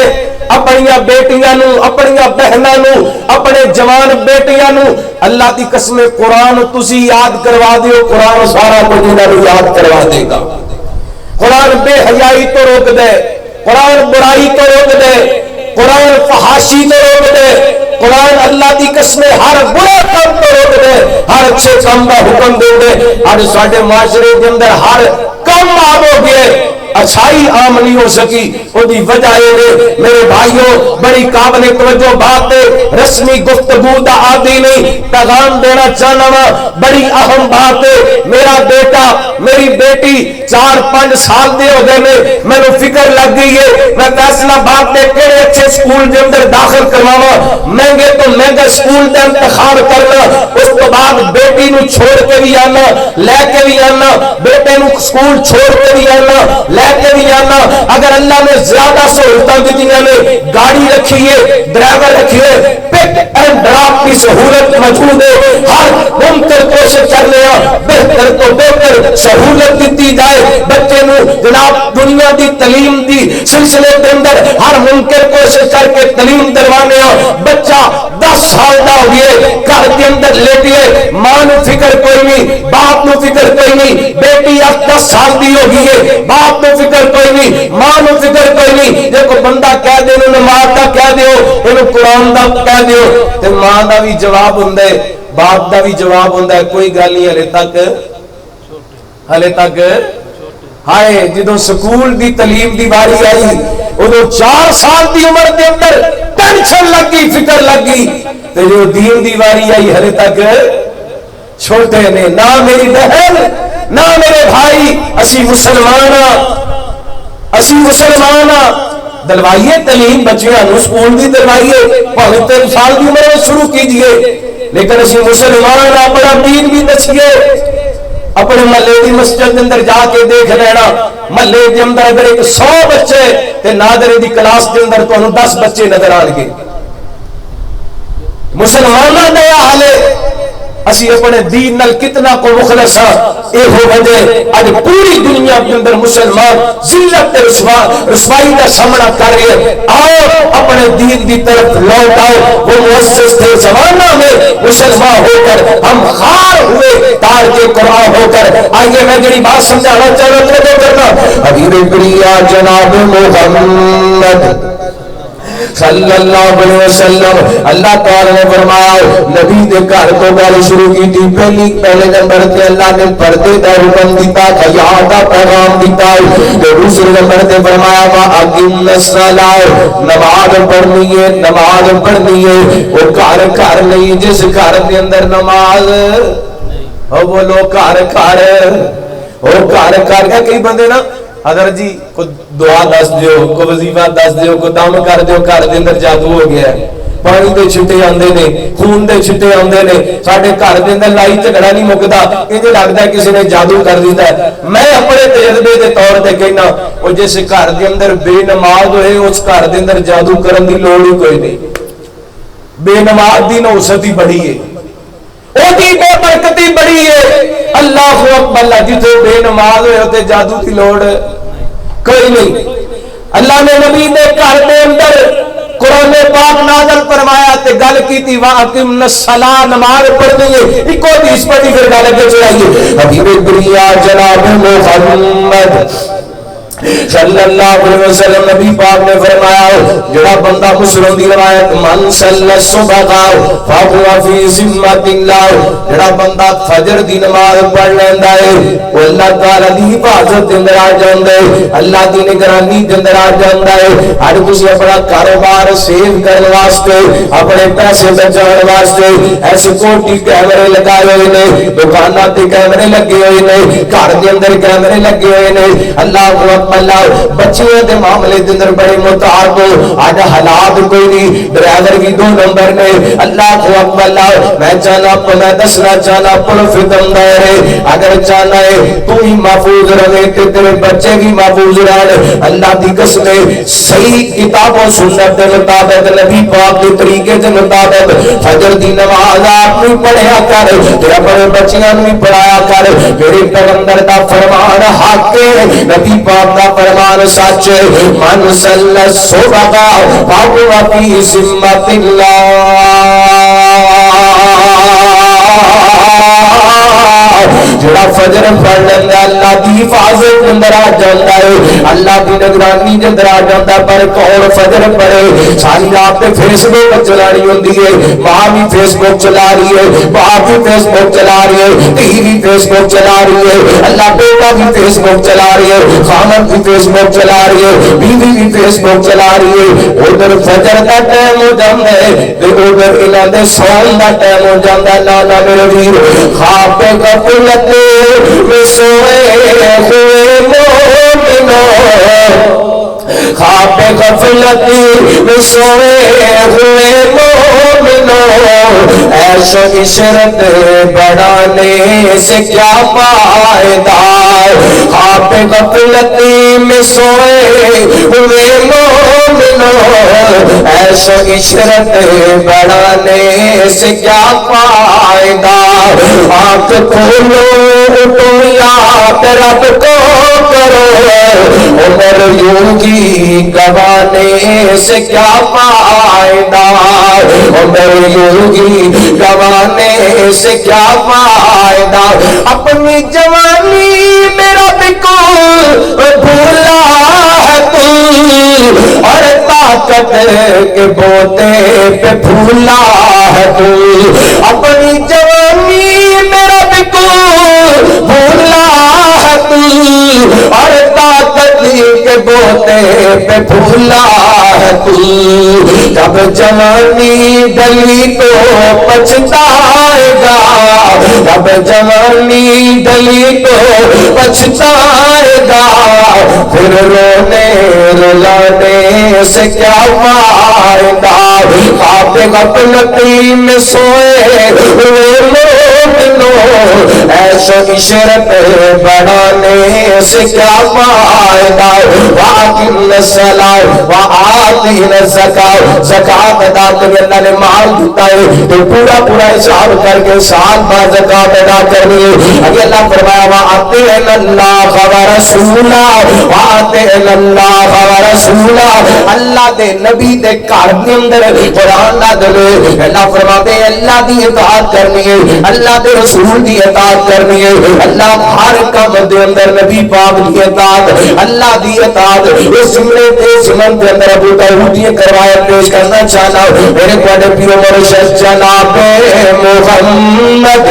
اپنی بیٹیاں نو، اپنی بہناں نو، اپنے جوان بیٹیاں نو اللہ دی قسم قرآن تسی یاد کروا دیو، قرآن سارا کچھ انہاں نو یاد کروا دے گا۔ قرآن بے حیائی تو روک دے، قرآن برائی تو روک دے، قرآن فحاشی تو روک دے، قرآن اللہ دی قسم ہر برا کام تو روک دے، ہر اچھے کام کا حکم دے دے۔ آج ساڈے معاشرے کے اندر ہر کام عام ہو گئے، اچھائی عام نہیں ہو سکی۔ وہ دی وجہ ہے میرے بھائیوں، بڑی قابل توجہ بات ہے، رسمی گفتگو دا عادی نہیں، پیغام دینا چاہنا وا، بڑی اہم بات ہے۔ میرا بیٹا میری بیٹی 4-5 سال دے ہو گئے میں، مینوں فکر لگ گئی ہے میں فیصلہ باد دے کہڑے اچھے سکول دے اندر داخل کرواواں، مہنگے تو مہنگا سکول دا انتخاب کرنا، اس تو بعد بیٹی نو چھوڑ کے بھی آنا، لے کے بھی آنا، بیٹے نو سکول چھوڑ کے بھی جانا, لے کے بھی جانا. اگر اللہ نے زیادہ سہولت دیتی نے, گاڑی رکھی ہے, ڈرائیور رکھی ہے, پک اینڈ ڈراپ کی سہولت موجود ہے, ہر ممکن کوشش کر لیا بہتر تو بہتر سہولت دیتی جائے بچے نو. جناب دنیا دی تعلیم دی سلسلے کے اندر ہر ممکن کوشش کر کے تعلیم دلوانے. بچہ 10 سال دا ہو گئے, گھر کے اندر لیٹیے, ماں نو فکر کوئی نہیں, باپ نو فکر کوئی نہیں. بیٹی 10 سال دی ہو گئی ہے, باپ نو فکر کوئی نہیں, ماں نو فکر کوئی نہیں. جے کوئی بندہ کہہ دے نو نماز دا کہہ دیو, اینو قرآن دا کہہ دیو, تے ماں دا بھی جواب ہوندا ہے, باپ دا بھی جواب ہوندا ہے, کوئی گل نہیں ہلے تک ہائے. جدوں سکول دی تعلیم دی باری آئی ادو 4 سال دی عمر دے اندر ٹینشن لگی, فکر لگی. تے جو دین دی باری آئی ہلے تک چھوٹے نے. نہ میری بہن نہ میرے بھائی, اسی مسلمان دلوائیے تعلیم بچیاں نو سکول دی دلوائیے, بھاوے 3 سال دی عمر میں شروع کیجیے, لیکن اسی مسلمان اپنا دین بھی دسیے. اپنے محلے دی مسجد اندر جا کے دیکھ لینا, محلے دے اندر اگر 100 بچے تے نادرے دی کلاس دے اندر تانوں 10 بچے نظر آن گے. مسلماناں دا حال ہے, اسی اپنے دین نال کتنا کو مخلص ہاں. اے ہو وجہ اج پوری دنیا کے اندر مسلمان ذلت تے رسوائی کا سامنا کر رہے ہیں. آؤ اپنے دین دی طرف لوٹ آؤ. وہ مؤسس تھے زمانہ میں مسلمان ہو کر ہم خار ہوئے, تار کے قرآن ہو کر. آئیے میں جڑی بات سمجھانا چاہ رہا ہوں کرنا. حبیب بریا جناب محمد صلی اللہ علیہ وسلم, اللہ تعالی نے فرمایا نبی دے گھر تو گل شروع کی تھی. پہلے نمبر تے اللہ نے پردے دا حکم دیتا, حیا دا پیغام دیتا. دوسرے نمبر تے فرمایا وا اقیم الصلاۃ, نماز پڑھنی ہے, نماز پڑھنی ہے. وہ گھر نہیں جس گھر دے اندر نماز او وہ لوگ گھر کئی بندے نا حضرت جی کو دعا دس دیو, کو وظیفہ دس دیو, کو دم کر دیو, گھر دے اندر جادو ہو گیا ہے. پانی دے چھٹے آندے نے, خون دے چھٹے آندے نے, ساڈے گھر دے اندر لڑائی جھگڑا نہیں مکدا. انج لگدا ہے کسی نے جادو کر دیتا ہے. میں اپنے تجربے دے طور تے کہنا, او جس گھر دے اندر بے نماز ہوئے اس گھر دے اندر جادو کرن دی لوڑ ہی کوئی نہیں. بے نماز دی نوست ہی بڑی ہے, او دی بے برکتی بڑی ہے. اللہ اکبر, جتھے بے نماز ہوئے تے جادو دی لوڑ کوئی نہیں. اللہ نے نبی دے گھر دے اندر قرآن پاک نازل فرمایا تے گل کیتی واقم الصلاۃ, نماز پڑھنی ہے. ایک حدیث پڑھی پھر گل اگے چلائیے. حبیب بریا جناب محمد صلی اللہ علیہ وسلم نبی پاک نے فرمایا جڑا بندہ مسلم دی روایت من صلی الصبح فهو فی ذمۃ اللہ, جڑا بندہ فجر دی نماز پڑھ لیندا ہے وہ اللہ تعالی دی حفاظت دے اندر آ جاندا ہے, اللہ دی نگرانی دے اندر آ جاندا ہے. ہر کسی اپنا کاروبار سیو کرنے واسطے, اپنے پیسے بچانے واسطے ایسے کوٹی کیمرے لگائے ہوئے نے, دکاناں تے کیمرے لگے ہوئے نے, گھر دے اندر کیمرے لگے ہوئے نے. اللہ اللہ بچیاں دے معاملے دے اندر بڑے محتاط ہو. آج حالات کوئی نہیں, ڈرائیور بھی 2 نمبر نے. اللہ اکبر, اللہ میں چاہنا میں دسنا چاہنا پرفتم دائرے, اگر چاہنا ہے تو ہی محفوظ رہے تے تیرے بچے بھی محفوظ رہے. اللہ دی قسم صحیح کتاب و سنت کے مطابق نبی پاک کے طریقے کے مطابق فجر دی نماز آپ بھی پڑھیا کر, تے اپنے بچیاں بھی پڑھایا کر. میرے پیغمبر دا فرمان حق ہے, نبی پاک دا فرمان سچ ہے. من صلی الصبح فهو فی ذمۃ اللہ, جڑا فجر پڑھ لیندا اللہ دی حفاظت اندر آ جاندا ہے, اللہ دی نگرانی دے اندر آ جاندا. پر کون فجر پڑھے؟ ساری رات تے فیس بک چلانی ہوندی ہے, ماں بھی فیس بک چلا رہی ہے, باپ بھی فیس بک چلا رہی ہے, دھی بھی فیس بک چلا رہی ہے, اللہ بیٹا بھی فیس بک چلا رہی ہے, خامد بھی فیس بک چلا رہی ہے, بیوی بھی فیس بک چلا رہی ہے. ادھر فجر دا ٹائم ہو جاندا ہے تے ادھر انہاں دے سون دا ٹائم ہو جاندا ہے. نا میرے ویر خواب پہ غفلت میں سوئے ہوئے مومنوں, خواب غفلت میں سوئے ہوئے مومنوں, عیش و عشرت بڑھانے سے کیا فائدہ, غفلتی میں سوئے ہوئے مومنوں، عیش و عشرت بڑھانے سے کیا فائدہ؟ آنکھ کھولو اٹھو یاد رب کو کرو، عمر یوں ہی گوانے سے کیا فائدہ؟ عمر یوں ہی گوانے سے کیا فائدہ؟ اپنی جوانی میرا بکو بھولا ہے تو، اور طاقت کے بوتے پہ پھولا ہے تو، اپنی جوانی میرا بکو بھولا ہے تو، اور طاقت کے بوتے پہ پھولا ہے تو، جب جوانی ڈلی تو پچھتائے گا، جب جوانی ڈلی تو پچھتائے گا، پھر رونے رلانے سے کیا فائدہ؟ خواب غفلتی میں سوئے ہوئے مومنوں، عیش و عشرت بڑھانے سے کیا فائدہ؟ وَأَقِمْنَ الصَّلَاةَ وَآتِينَ الزَّكَاةَ، زکات ادا کر، اللہ نے مال دیتا ہے تو پورا پورا حساب کر کے سال بعد زکات ادا کرنی ہے۔ ابھی اللہ فرمایا وَأَطِیعْنَا اللَّهَ وَرَسُولَهُ، وَأَطِیعْنَا اللَّهَ وَرَسُولَهُ، اللہ دے نبی دے گھر دے اندر قرآن نازل ہوئے، اللہ فرماتے ہیں اللہ دی اطاعت کرنی ہے، اللہ دے رسول دی اطاعت کرنی ہے، اللہ ہر کام دے اندر نبی پاک دی اطاعت، اللہ دی اطاعت۔ اس جملے تے سمن دے اندر ابو داؤد یہ روایت پیش کرنا چاہنا میرے بڑے پیرو مرشد جناب محمد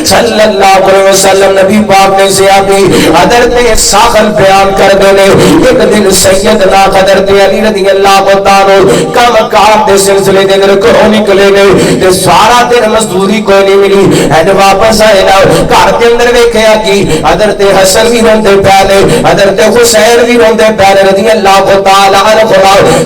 صلی اللہ علیہ وسلم نبی پاک نے زیادی حضرت ساخل بیان کر دینے، ایک دن سیدنا حضرت علی رضی اللہ تعالیٰ کم کام دے سلسلے دے اندر گھروں نکلے گئے تے سارا دن مزدوری کوئی نہیں ملی، اینڈ واپس آئے نا گھر کے اندر دیکھیا کہ حضرت حسن بھی روندے پہلے، حضرت حسین بھی روندے پہلے رضی اللہ تعالیٰ عنہ،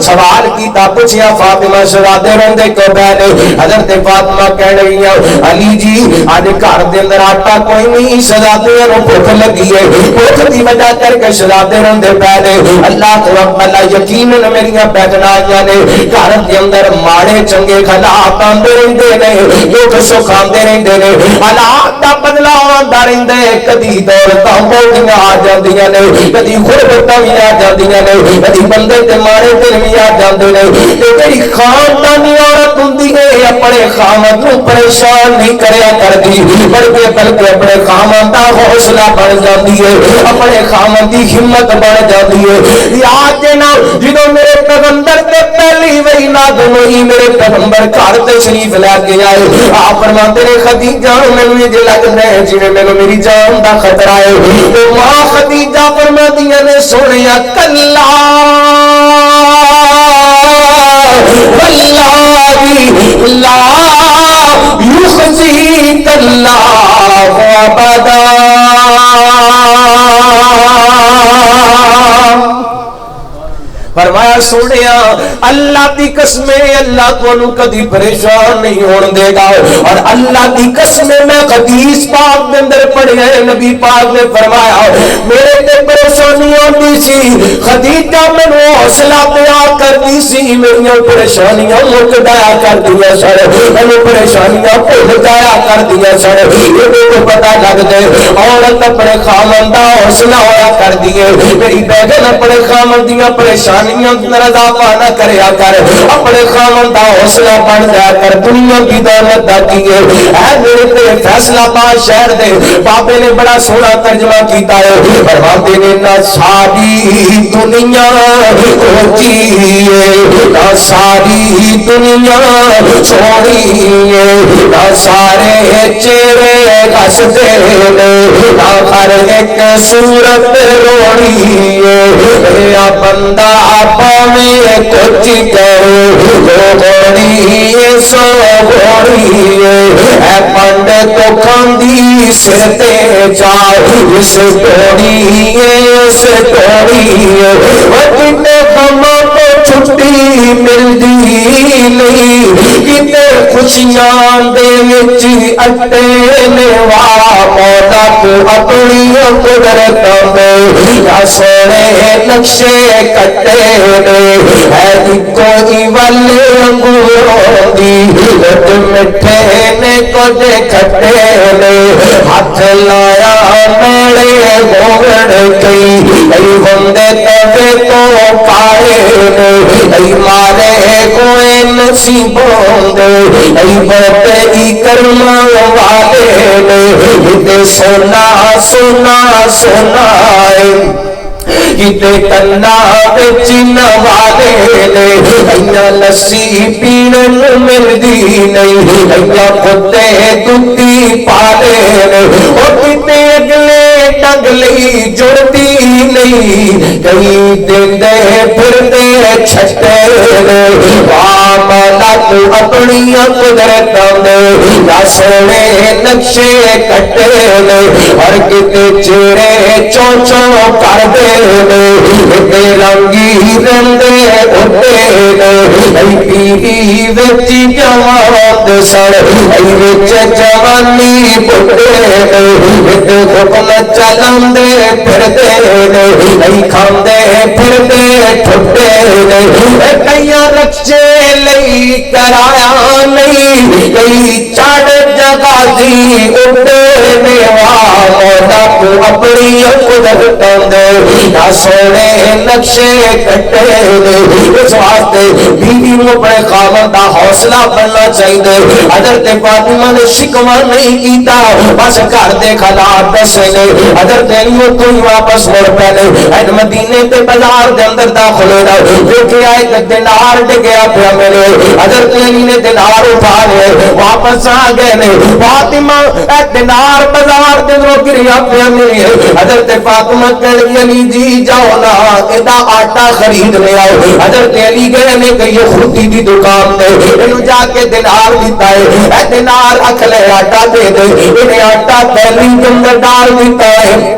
سوال کیتا پوچھیا فاطمہ شہزادے روندے کیوں پہلے؟ حضرت فاطمہ کہہ رہی ہیں علی جی آج گھر دے اندر آٹا کوئی نہیں، شہزادے نوں بھوک لگی ہے، بھوک دی وجہ کر کے شہزادے روندے پہلے۔ اللہ تعالیٰ یقیناً میریاں بیٹھنا آئیاں نے گھر دے اندر ماڑے چنگے حالات آندے رہندے نے، لوگ سکھ آندے رہندے نے، حالات دا بدلاؤ آندا رہندا ہے، کدی دولتاں بہتیاں آ جاندیاں نے، کدی غربتاں وی آ جاندیاں نے، کدی بندے تے ماڑے دل وی آ جاندے نے۔ تے جڑی خاندانی عورت ہوندی ہے اپنے خاوند نوں پریشان نہیں کریا کردی، بلکہ اپنے خاوند دا حوصلہ بن جاندی ہے، اپنے خاوند دی ہمت بن جاندی ہے۔ یاد دینا جدوں میرے پیغمبر تے پہلی وہی نازل ہوئی، میرے پیغمبر گھر تشریف لے کے آئے، آپ فرماتے نے خدیجہ مینوں یہ لگدا ہے جویں مینوں میری جان دا خطرہ ہے، تو ماں خدیجہ فرماندیاں نے سونیا کلا واللہ لا یخزیک اللہ ابدا۔ فرمایا سونیا اللہ دی قسم اللہ کو کبھی پریشان نہیں ہون دے گا، اور اللہ دی قسم میں حدیث پاک دے اندر پڑھیا ہے، نبی پاک نے فرمایا میرے تے پریشانی ہوندی سی، خدیجہ مینوں حوصلہ دیا کرتی سی، میریاں پریشانیاں مک جایا کردیاں سن، مینوں پریشانیاں بھول جایا کردیاں سن۔ یہ پتہ لگ دے عورت اپنے خاوند دا حوصلہ ہویا کردی ہے، میری بیگم اپنے خاوند دیاں پریشانیاں رضا نہ کریا کر، اپنے خاوند دا حوصلہ بن جایا کر، دنیا کی دولت دا کیے اے میرے تے فیصلہ آباد شہر دے بابے نے بڑا سونا ترجمہ کیتا ہے، فرماتے نے نہ ساری دنیا اونچی ہے، نہ ساری دنیا چھوڑی ہے، نہ سارے چہرے ہسدے نے، نہ ہر ایک صورت روڑی ہے، بندہ پاویں کچھ کرے وہ گوڑی سو گوڑی ہے، پنڈ تو کھاندی سر تے چار اس توڑی اس توڑی وہ کتے غموں کو چھٹی ملدی نہیں، کتے خوشیاں دے وچی اٹے لیوا مولا تو اپنی قدرت میں یا سونے نقشے کٹے نے ہے کوئی والے انگوروں دی رد مٹھے نے کچھ کھٹے نے ہاتھ لایا میرے گوڑ کئی ای بندے تبے تو پائے نے ای مارے کوئی نصیبوں دے ای بہتے ای کرما والے نے تے سونا سونا سونا کتے کنا بچن والے نے اینا لسی پینن ملدی نہیں اینا کتے دتی پالے نے اور کتے اگلے ڈنگلی جڑتی نہیں کئی دن دے پھر دے چھٹے نے وامالا تو اپنی قدرت میں یا سونے نقشے کٹے نے اور کتے چیرے چوچو کر دے تے رنگی رندے اٹھے ای پیری وچی جوان سڑ ای وچ جوانی پٹے تے حکم چلندے پھردے ای کھاندے پھردے ٹھٹے کئیاں رکشے لئی کرایا نہیں کئی چاڑ جگہ دی اٹھے نیوا مولا تو اپنی قدرت دے یا سونے نقشے کٹے نے اس واسطے بیوی کو اپنے خاوند دا حوصلہ بننا چاہیے حضرت فاطمہ نے شکوہ نہیں کیتا بس گھر دے حالات دسے نے حضرت علی تو ہی واپس مڑ پے این مدینے تے بازار دے اندر داخل ہونا دیکھے آئے تے دینار ڈگیا پیا میرے حضرت علی نے دینار اٹھا لے واپس آ گئے نے فاطمہ اے دینار بازار دے اندر گریا پیا میرے حضرت فاطمہ کہہ علی جی جاؤ نا ایدا آٹا خرید لے آؤ حضرت علی گئے نے کہ یہ خودی دی دکان دے انہوں جا کے دینار دیتا ہے اے دینار رکھ لے آٹا دے دے انہیں آٹا پہلی کے اندر ڈال دیتا ہے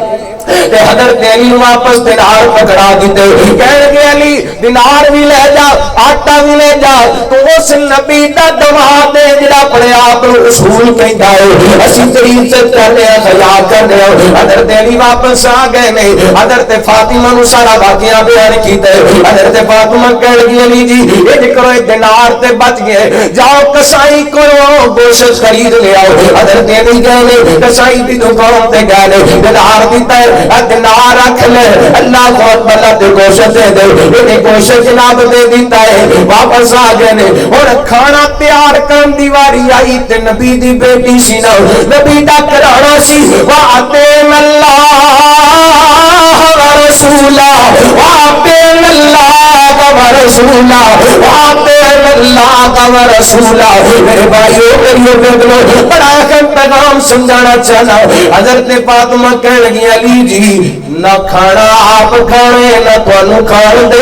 تے حضرت علی واپس دینار پکڑا دیتے کہنے گے علی دینار بھی لے جا آٹا بھی لے جا تو اس نبی دا دماغ دے جڑا پڑے آپ اصول کہندا ہے اسی تیری عزت کرنے ہیں خیال کرنے ہیں حضرت علی واپس آ گئے نے حضرت فاطمہ نو سارا واقعہ بیان کیتا ہے حضرت فاطمہ کہنے گی علی جی یہ کرو دینار تے بچ گئے جاؤ کسائی کرو گوشت خرید لے آؤ حضرت علی کہنے کسائی دی دکان تے گئے دینار دیتا ہے دینار رکھ لے اللہ بہت بلا تے گوشت دے دے انہیں گوشت جناب دے دیتا ہے واپس آ گئے نے اور کھانا تیار کرن دی واری آئی تے نبی دی بیٹی سی نا نبی دا کرانا سی وَعَتِمَ اللَّهَ وَرَسُولَهُ وَعَتِمَ اللَّهَ وَرَسُولَهُ وَعَتِمَ اللَّهَ وَرَسُولَهُ میرے بھائیو میری بہنوں بڑا اہم پیغام سمجھانا چاہنا حضرت فاطمہ کہنے لگی علی جی نہ کھانا آپ کھانے نہ تانوں کھان دے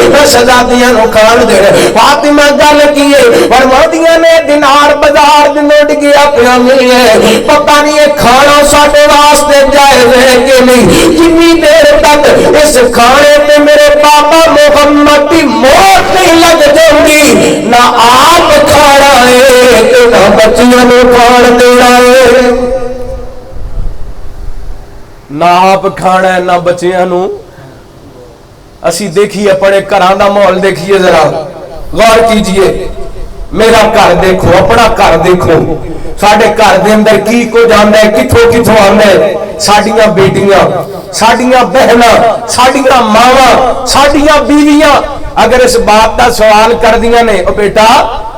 نہ شہزادیاں نوں کھان دے فاطمہ گل کیے فرماندیاں نے دینار بازار دے نوٹ گیا پیا ملے پتہ نہیں یہ کھانا ساڈے واسطے جائز ہے کہ نہیں کتنی دیر تک اس کھانے تے میرے پاپا محمد دی موت نہیں لگ جاندی نہ آپ کھانا ہے تے نہ بچیاں نوں کھان دینا ہے نہ آپ کھانا ہے نہ بچیاں نوں اسی دیکھیے اپنے گھراں دا ماحول دیکھیے ذرا غور کیجئے میرا گھر دیکھو اپنا گھر دیکھو ساڈے گھر دے اندر کی کو جاندا ہے کتھوں کتھوں آندا ہے ساڈیاں بیٹیاں ساڈیاں بہناں ساڈیاں ماواں ساڈیاں بیویاں اگر اس بات دا سوال کر دیاں نے او بیٹا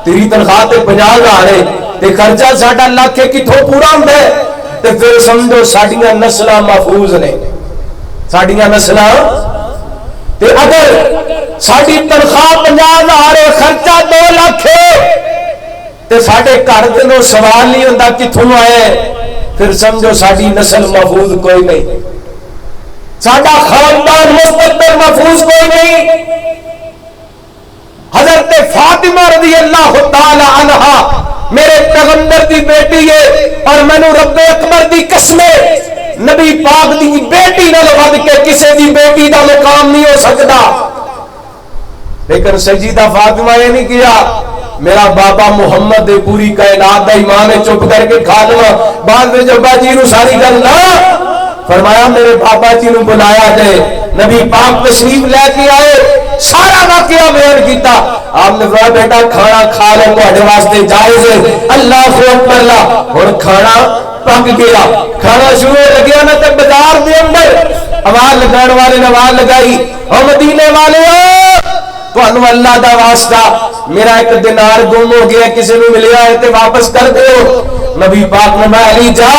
تیری تنخواہ تے 50,000 ہے تے خرچہ ساڈا لاکھ کتھوں پورا ہوندا ہے تے پھر سمجھو ساڈیاں نسلاں محفوظ نے ساڈیاں نسلاں تے اگر ساڈی تنخواہ 50,000 ہے خرچہ 2 لاکھ تے ساڈے گھر دے سوال نہیں ہوندا کتھوں آئے پھر سمجھو ساڈی نسل محفوظ کوئی نہیں ساڈا خاندان مستقبل محفوظ کوئی نہیں حضرت فاطمہ رضی اللہ تعالی عنہا میرے پیغمبر دی بیٹی ہے اور میں نو رب اکبر دی قسم نبی پاک دی بیٹی نال ود کے کسے دی بیٹی دا مقام نہیں ہو سکتا لیکن سیدہ فاطمہ یہ نہیں کیا میرا بابا محمد پوری کائنات دا امام ہے، چپ کر کے کھا لوا بعد میں جب باجی نو ساری گل نہ فرمایا میرے بابا جی نو بلایا جائے، نبی پاک تشریف لے کے آئے، سارا واقعہ بیان کیتا، آپ نے فرمایا بیٹا کھانا کھا لو تہاڈے واسطے جائز ہے، اللہ اکبر اللہ، ہن کھانا پک گیا، کھانا شروع ہو گیا نا تے بازار دے اندر آواز لگان والے نے آواز لگائی، او مدینے والے تانوں اللہ دا واسطہ میرا ایک دینار گم ہو گیا، کسی نے ملیا ہے تے واپس کر دیو۔ نبی پاک نے میں علی جا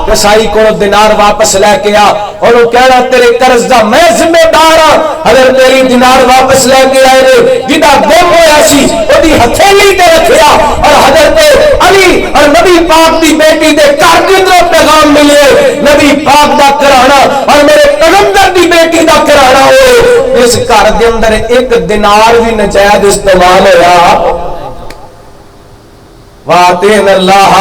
کسائی کو دینار واپس لے کے آ، اور وہ کہنا تیرے قرض دا میں ذمہ دار ہاں، اگر تیری دینار واپس لے کے آئے نے جدا گم ہویا سی اودی ہتھیلی تے رکھیا، اور حضرت علی اور نبی پاک دی بیٹی دے گھر دی طرف پیغام ملے، نبی پاک دا کرانا اور میرے پیغمبر دی بیٹی دا کرانا ہوئے، اس گھر دے اندر ایک دینار بھی نجائز استعمال ہویا۔ وَآتَيْنَا اللَّهَ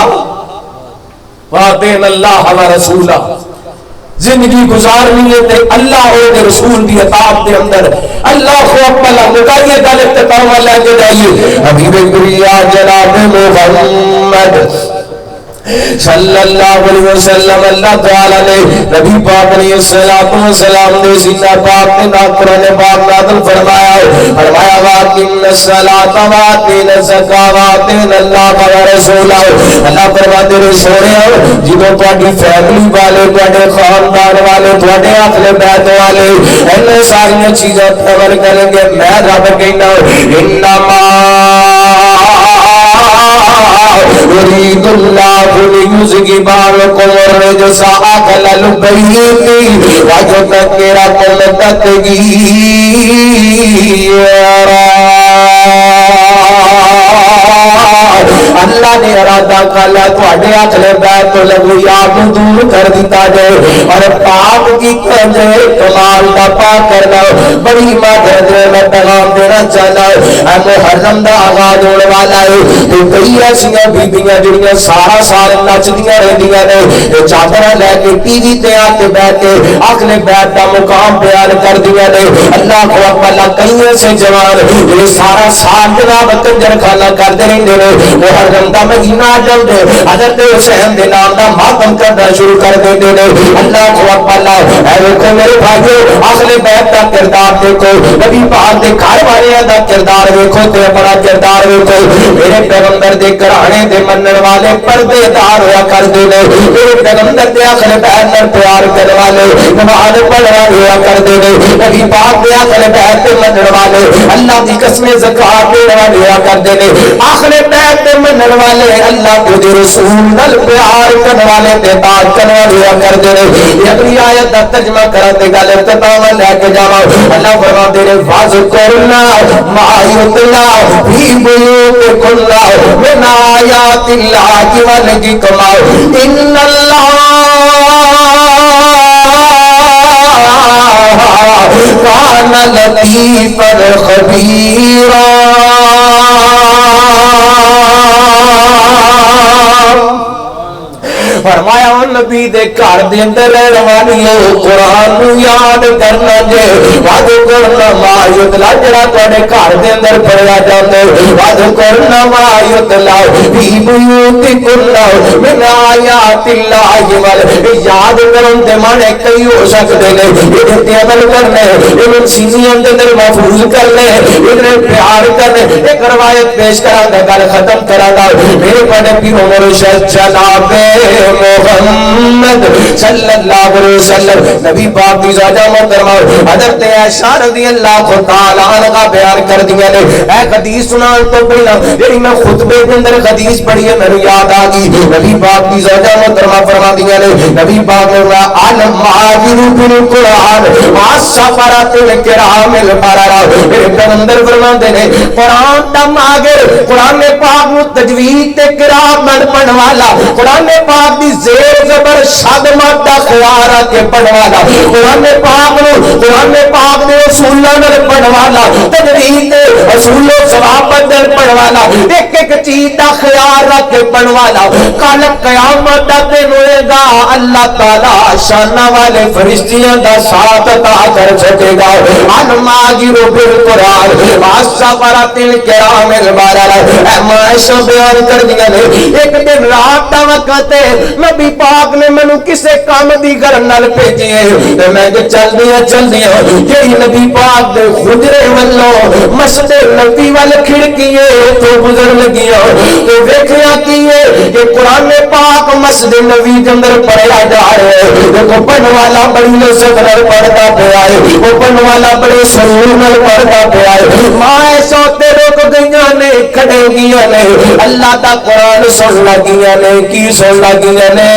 وَآتَيْنَا اللَّهَ وَرَسُولَهُ، زندگی گزارنی ہے تے اللہ اور دے رسول دی اطاعت دے اندر، اللہ اکبر مکائیے گل اختتام لے کے جائیے۔ حبیب کبریا جناب محمد صلی اللہ علیہ وسلم اللہ تعالی نے نبی پاک علیہ السلام نے سینہ پاک میں قرآن پاک نازل فرمایا، فرمایا وَأَقِمْنَ الصَّلَاةَ وَآتِينَ الزَّكَاةَ وَأَطِعْنَا اللَّهَ وَرَسُولَهُ، اللہ فرماتے ہیں سونے جدوں تہاڈی فیملی والے، تہاڈے خاندان والے، تہاڈے اہل بیت والے ان ساری چیزاں عمل کریں گے، میں رب کہنا انما يريد الله ليذهب عنكم الرجس أهل البيت ويطهركم تطهيرا۔ اللہ نے ارادہ کیا تواڈے اہل بیت تو لغویات دور کر دیتا جائے اور پاک کی جائے، کمال کا پاک کرنا بڑی مدد میں پیغام دینا چاہتا ہے۔ محرم دا آغاز ہونے والا ہے، کئی ایسا بیبیاں جڑیاں سارا سال نچدیاں رہندیاں نے، چادر لے کے ٹی وی تے آ کے بیٹھ کے اہل بیت دا مقام بیان کردیاں نے۔ اللہ کو اکبر، کئی ایسے جوان یہ سارا سال جناب کنجر خانہ کرتے رہندے نے، محرم دا مہینہ جلدے حضرت حسین دے نام دا ماتم کرنا شروع کر دیندے نے۔ اللہ کو اکبر، اے دیکھو میرے بھائیو اہل بیت دا کردار دیکھو، نبی پاک دے گھر والے دا کردار دیکھو تے اپنا کردار دیکھو۔ میرے پیغمبر دے گھرانے دے منن والے پردے دار ہوا کرتے ہیں، میرے پیغمبر دے اہل بیت نال پیار کرنے والے نماز پڑھنے والے ہوا کرتے ہیں، نبی پاک دے اہل بیت تے منن والے اللہ دی قسم زکات دینے والے ہوا کرتے ہیں، اہل بیت تے منن والے اللہ دے رسول نال پیار کرنے والے تے اطاعت کرنے والے ہوا کرتے ہیں۔ یہ اگلی آیت دا ترجمہ کرن تے گل اختتام لے کے جاواں، اللہ فرماتے ہیں فَذْكُرْنَا مَا يُتْلَى فِي بُيُوتِكُنَّ من آیات اللہ والحکمہ ان اللہ کان لطیفا خبیرا۔ فرمایا نبی دے گھر دے اندر رہن والیو قرآن نو یاد کرنا جے، وَذْكُرْنَا مَا يُتْلَى جڑا تواڈے گھر دے اندر پڑھیا جاندا ہے، وَذْكُرْنَا مَا يُتْلَى فِي بُيُوتِكُنَّ مِنْ آیَاتِ اللَّهِ وَالْحِکمَةِ۔ یاد کرن دے معنی کئی ہو سکتے ہیں، یہ تے عمل کرنے، یہ سینیاں دے اندر محفوظ کرنے، یہ پیار کرنے۔ ایک روایت پیش کراں گا، گل ختم کراں گا۔ میرے بڑے پیر مرشد جناب محمد صلی اللہ علیہ وسلم نبی پاک کی زوجہ محترمہ حضرت عائشہ رضی اللہ تعالی عنہا بیان کر دیا نے، اے حدیث سنان تو پہلا یعنی میں خطبے کے اندر حدیث پڑھی ہے میرے یاد آ گئی، نبی پاک کی زوجہ محترمہ فرما دیا نے، نبی پاک نے علم معاذر بالقرآن معصفرات الکرام البررہ، میرے پیغمبر فرماتے ہیں قرآن دا ماہر، قرآن پاک نو تجوید تے قرات نال پڑھن والا، قرآن پاک دی زیر زبر شاد مادہ خیارہ کے پڑھن والا، قرآن پاک نو قرآن پاک دے اصولاں نال پڑھن لکھن والا تجوید اصول و ثوابت دل پڑھ والا ایک ایک چیز دا خیال رکھ کے پڑھ والا کل قیامت دا دن ہوئے گا اللہ تعالی شانہ والے فرشتیاں دا ساتھ عطا کر سکے گا الماجر بالقرآن والسفرۃ الکرام البررہ اے معاشہ بیان کر دیا نے ایک دن رات دا وقت ہے نبی پاک نے مینوں کسے کام دی گھر نال بھیجی ہے تے میں کہ چل دیا جی نبی پاک دے خجرے والوں مسجد نبی وال کھڑکی ہے تو گزر لگیاں تو ویکھیا کی ہے کہ قرآن پاک مسجد نبی کے اندر پڑھا جا رہا ہے دیکھو پڑھن والا بڑی لذت نال پڑھتا پیا ہے وہ پڑھن والا بڑے سرور نال پڑھتا پیا ہے ماں سوتے رک گئیاں نے کھڑے گیاں نے اللہ دا قرآن سن لگیاں نے کی سن لگیاں نے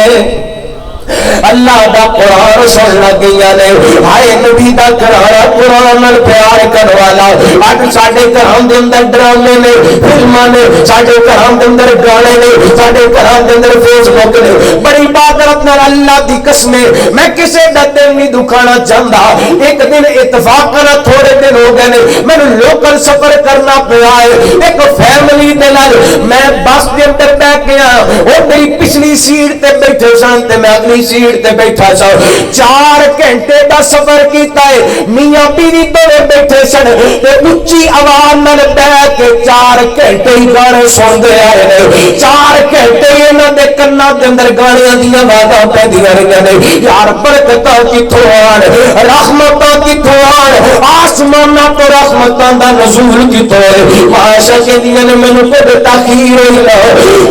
اللہ دا قرآن سن لگیاں نے ہائے نبی دا قرآن نال پیار کرن والا اج ساڈے گھراں دے اندر ڈرامے نے فلماں نے ساڈے گھراں دے اندر گانے نے ساڈے گھراں دے اندر فیس بک نے بڑی بادرت نال اللہ دی قسم میں کسے دا دل نہیں دکھانا چاہندا ایک دن اتفاق نال تھوڑے دن ہو گئے نے مینوں لوکل سفر کرنا پیا ہے ایک فیملی دے نال میں بس دے اندر بیٹھ گیا او میری پچھلی سیٹ تے بیٹھے سن تے میں اگلی سیٹ تے بیٹھا سا 4 گھنٹے دا سفر کیتا ہے میاں بیوی دونوں بیٹھے سن تے اونچی آواز نال بیٹھ کے 4 گھنٹے ہی گانے سنتے آئے نے 4 گھنٹے انہاں دے کناں دے اندر گانیاں دیاں آوازاں پیندیاں رہیاں نے یار برکتاں کتھوں آن رحمتاں کتھوں آن آسماناں تو رحمتاں دا نزول کتھوں ہے معاشہ کہندیاں نے مینوں کوئی تاخیر ہوئی نہ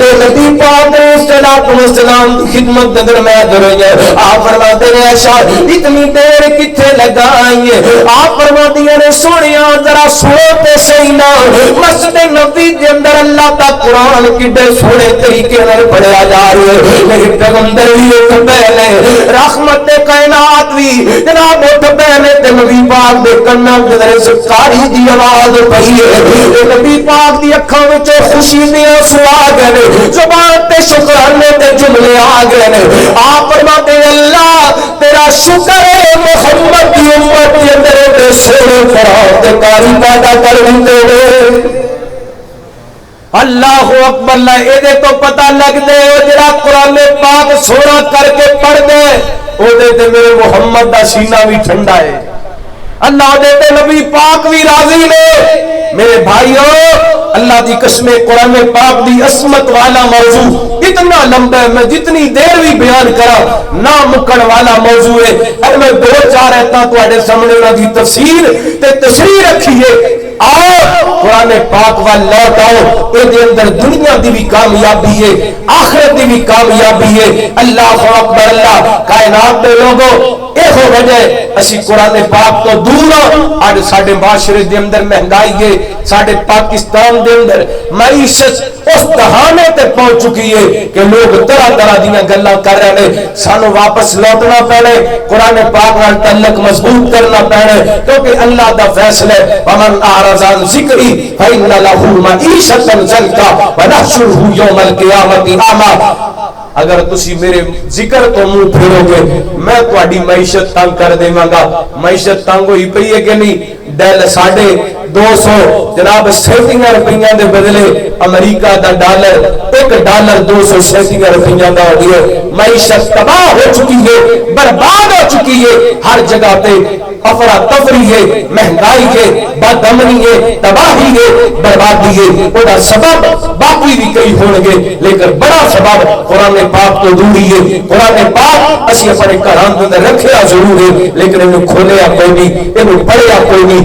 تے نبی پاک علیہ الصلوۃ والسلام دی خدمت دے اندر میں آپ فرماتے ہیں عائشہ اتنی دیر کتھے لگائی ہے آپ فرماتی ہیں سونیا ذرا سنو تے صحیح نا مسجد نبی دے اندر اللہ دا قرآن کڈے سونے طریقے نال پڑھیا جا رہا ہے لیکن پیغمبر بھی اٹھ پہلے رحمت کائنات بھی جناب اٹھ پہلے تے نبی پاک دے کناں دے اندر سکاری دی آواز پئی ہے نبی پاک دی اکھاں وچ خوشی دے آنسو آ گئے زبان تے شکرانے تے جملے آ گئے آپ فرماتے ہیں اللہ تیرا شکر ہے محمد کی امت کے اندر دے سونے قرآن تے کاری پیدا کر دیتے ہیں اللہ اکبر اللہ اے دے تو پتہ لگ دے جڑا قرآن پاک سونا کر کے پڑھ دے او دے تے میرے محمد دا سینہ بھی ٹھنڈا ہے اللہ دے تے نبی پاک بھی راضی نے میرے بھائیو اللہ دی قسم قرآن پاک دی عصمت والا موضوع اتنا لمبا ہے میں جتنی دیر بھی بیان کرا نہ مکن والا موضوع ہے اور میں 2-4 ایتاں تواڈے سامنے انہاں دی تفسیر تے تشریح رکھی ہے آؤ قرآن پاک وال لوٹ آؤ اے دے اندر دنیا دی بھی کامیابی ہے آخرت دی بھی کامیابی ہے اللہ اکبر اللہ کائنات دے لوگوں اے ہو وجہ اسی قرآن پاک تو دور اج ساڈے معاشرے دے اندر مہنگائی ہے ساڈے پاکستان دے اندر معیشت اس دہانے تے پہنچ چکی ہے کہ لوگ طرح طرح دیاں گلاں کر رہے ہیں سانو واپس لوٹنا پڑے قرآن پاک نال تعلق مضبوط کرنا پڑے کیونکہ اللہ دا فیصلہ ہے ومن اعرض عن ذکری فإن له معیشۃ ضنکا ونحشرہ یوم القیامۃ اعمی اگر تسی میرے ذکر تو منہ پھیرو گے میں تہاڈی معیشت تنگ کر دیواں گا معیشت تنگ ہوئی پئی ہے کہ نہیں ڈیل 250 جناب 37 روپیاں دے بدلے امریکہ دا ڈالر $1 237 روپیاں دا ہو گیا معیشت تباہ ہو چکی ہے برباد ہو چکی ہے ہر جگہ پہ افراتفری ہے مہنگائی ہے بد امنی ہے تباہی ہے بربادی ہے وہ سبب باقی بھی کئی ہون گے لیکن بڑا سبب قرآن پاک تو دوری ہے قرآن پاک اسی اپنے گھراں دے اندر رکھیا ضرور ہے لیکن انہوں کھولیا کوئی نہیں انہوں پڑھیا کوئی نہیں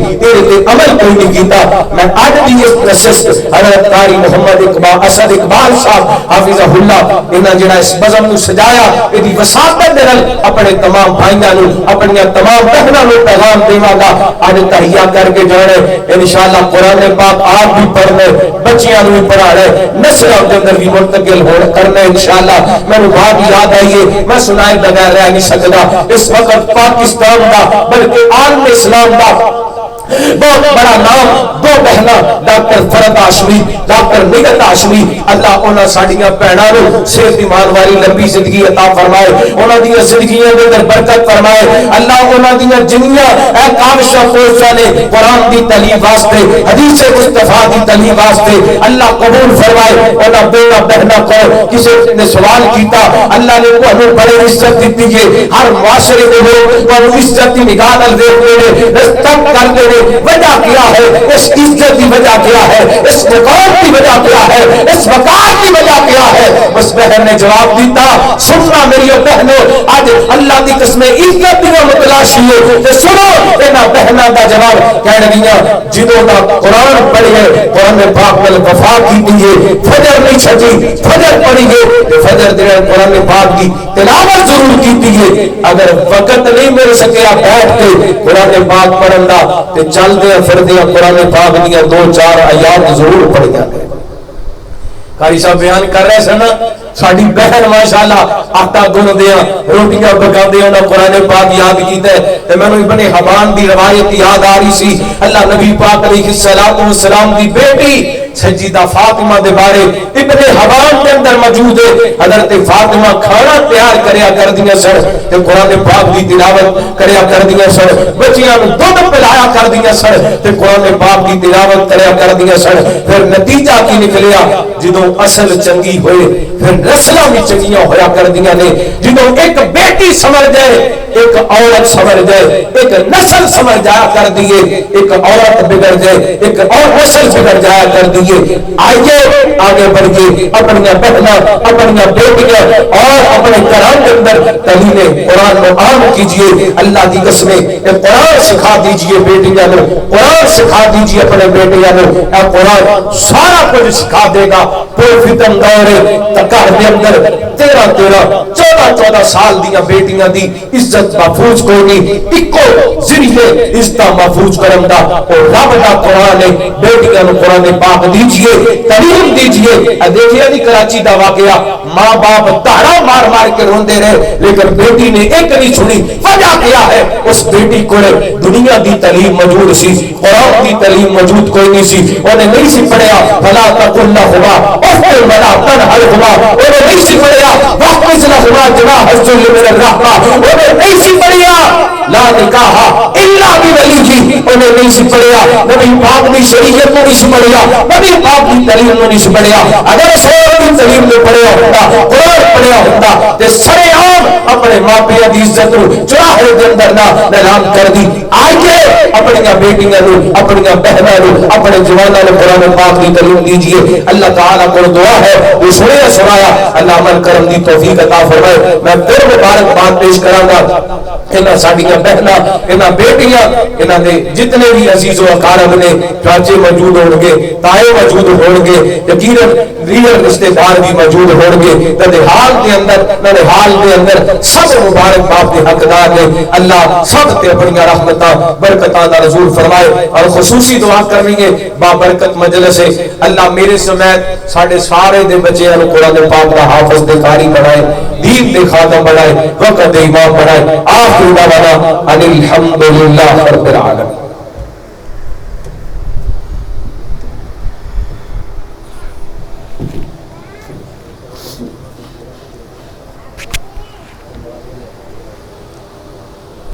عمل کوئی نہیں کیتا میں آج بھی اس نشست حضرت قاری محمد اقبال اسد اقبال صاحب حافظہ اللہ انہاں جڑا اس بزم نو سجایا ایدی وساطت دے نال اپنے تمام بھائیاں نو اپنی تمام بہناں نو پیغام دیواں گا اج تہیا کر کے جانے انشاءاللہ قرآن پاک آپ بھی پڑھنے بچیاں نو بھی پڑھانے نسلاں دے اندر بھی منتقل ہو کرنے انشاءاللہ میں بات یاد آئیے میں سنائے بغیر رہ نہیں سکتا اس وقت پاکستان دا بلکہ عالم اسلام دا بہت بڑا نام دو بہنا ڈاکٹر فرد ہاشمی ڈاکٹر نگہت ہاشمی اللہ انہاں ساڈیاں بہناں نوں صحت ایمان والی لمبی زندگی عطا فرمائے انہاں دی زندگیاں دے اندر برکت فرمائے اللہ انہاں دی جنیاں اے کامشاں کوشاں نے قرآن دی تعلیم واسطے حدیث مصطفیٰ دی تعلیم واسطے اللہ قبول فرمائے انہاں بیٹا بہناں کو کسی نے سوال کیتا اللہ نے انہوں بڑے عزت دیتی ہے ہر معاشرے دے لوگ انہوں عزت دی نگاہ نال دیکھتے ہیں رسپیکٹ کرتے ہیں وجہ کیا ہے اس عزت کی وجہ کیا ہے اس مقام کی وجہ کیا ہے اس وقار کی وجہ کیا ہے اس بہن نے جواب دیتا سننا میری بہنوں آج اللہ کی قسم عزت دی متلاشی ہے تے سنو انہاں بہناں دا جواب کہن گیاں جدوں دا قرآن پڑھی ہے قرآن پاک نال وفا کیتی ہے فجر نہیں چھڈی فجر پڑھی ہے تے فجر دے قرآن پاک کی تلاوت ضرور کیتی ہے اگر وقت نہیں مل سکیا بیٹھ کے قرآن پاک پڑھن دا تے چل دے پھردے قرآن پاک دیاں دو چار آیات ضرور پڑھ جاندے قاری صاحب بیان کر رہے سن ساڈی بہن ماشاءاللہ آٹا گندے روٹیاں پکاندے انہاں قرآن پاک یاد کیتا ہے تے مینوں ابن حبان دی روایت یاد آ رہی سی اللہ نبی پاک علیہ الصلوۃ والسلام دی بیٹی سیدہ فاطمہ دے بارے ابن حبان کے اندر موجود ہے حضرت فاطمہ کھانا تیار کریا کر دیا سن تے قرآن پاک دی تلاوت کریا کر دیا سن بچیاں نوں دودھ پلایا کر دیا سن تے قرآن پاک دی تلاوت کریا کر دیا سن پھر نتیجہ کی نکلیا جدوں اصل چنگی ہوئے پھر نسلاں بھی چنگیاں ہویا کر دیا نے جدوں ایک بیٹی سمجھ جائے ایک عورت سمجھ جائے ایک نسل سمجھ جایا کر دیے ایک عورت بگڑ جائے ایک اور نسل بگڑ جایا کر دیے آئیے آگے بڑھ کے اپنی بہناں اپنی بیٹیاں اور اپنے گھروں کے اندر تعلیم قرآن کو عام کیجیے اللہ کی قسم قرآن سکھا دیجیے بیٹیاں کو قرآن سکھا دیجیے اپنے بیٹیاں کو اے قرآن سارا کچھ سکھا دے گا کوئی فتن دور گھر کے اندر 13 سال دیا بیٹیاں دی عزت محفوظ کوئی نہیں ایکو ذریعے عزت محفوظ کرن دا اور رب دا قرآن ہے بیٹیاں نوں قرآن پاک دیجئے تعلیم دیجئے دیکھیے نہیں کراچی دا واقعہ ماں باپ تاڑا مار مار کے روندے رہے لیکن بیٹی نے ایک نہیں سنی وجہ کیا ہے اس بیٹی کو دنیا دی تعلیم موجود سی قرآن دی تعلیم موجود کوئی نہیں سی انہیں نہیں سی پڑھیا فلا تقل لهما اف ولا تنهرهما انہیں نہیں سی پڑھیا واقعز لهما جناح الذل من الرحمہ انہیں نہیں سی پڑھیا لا نکاح الا بولیہ انہیں نہیں سی پڑھیا نبی پاک دی شریعت کو نہیں سی پڑھیا نبی پاک کی تعلیم کو نہیں سی پڑھیا اگر سور کی تعلیم نے پڑھیا ہوتا قرآن پڑھیا ہوتا تے سرے عام اپنے ماں پیہ دی عزت کو چراہے دے اندر نہ اعلان کر دی آئیے اپنی بیٹیاں نوں اپنی بہناں نوں اپنے جواناں نوں قرآن پاک کی تعلیم دیجیے اللہ تعالیٰ کو دعا ہے وہ سنیا سنایا اللہ عمل کرم دی توفیق عطا فرمائے میں پھر مبارکباد پیش کراں گا انہاں ساڈیاں بہناں انہاں بیٹیاں انہاں دے جتنے بھی عزیز و اقارب نے چاچے موجود ہون گے تائے موجود ہون گے یقیناً ریئل رشتے دار بھی موجود ہون گے ننہال دے اندر ننہال دے اندر سب مبارکباد کے حقدار نے اللہ سب تے اپنی رحمتاں برکتاں دا نزول فرمائے اور خصوصی دعا کریں گے بابرکت مجلس ہے اللہ میرے سمیت ساڈے سارے دے بچیاں نوں قرآن پاک دا حافظ دے قاری بنائے دین دے خادم بنائے وقت دے امام بنائے آخر دعوانا ان الحمدللہ رب العالمین.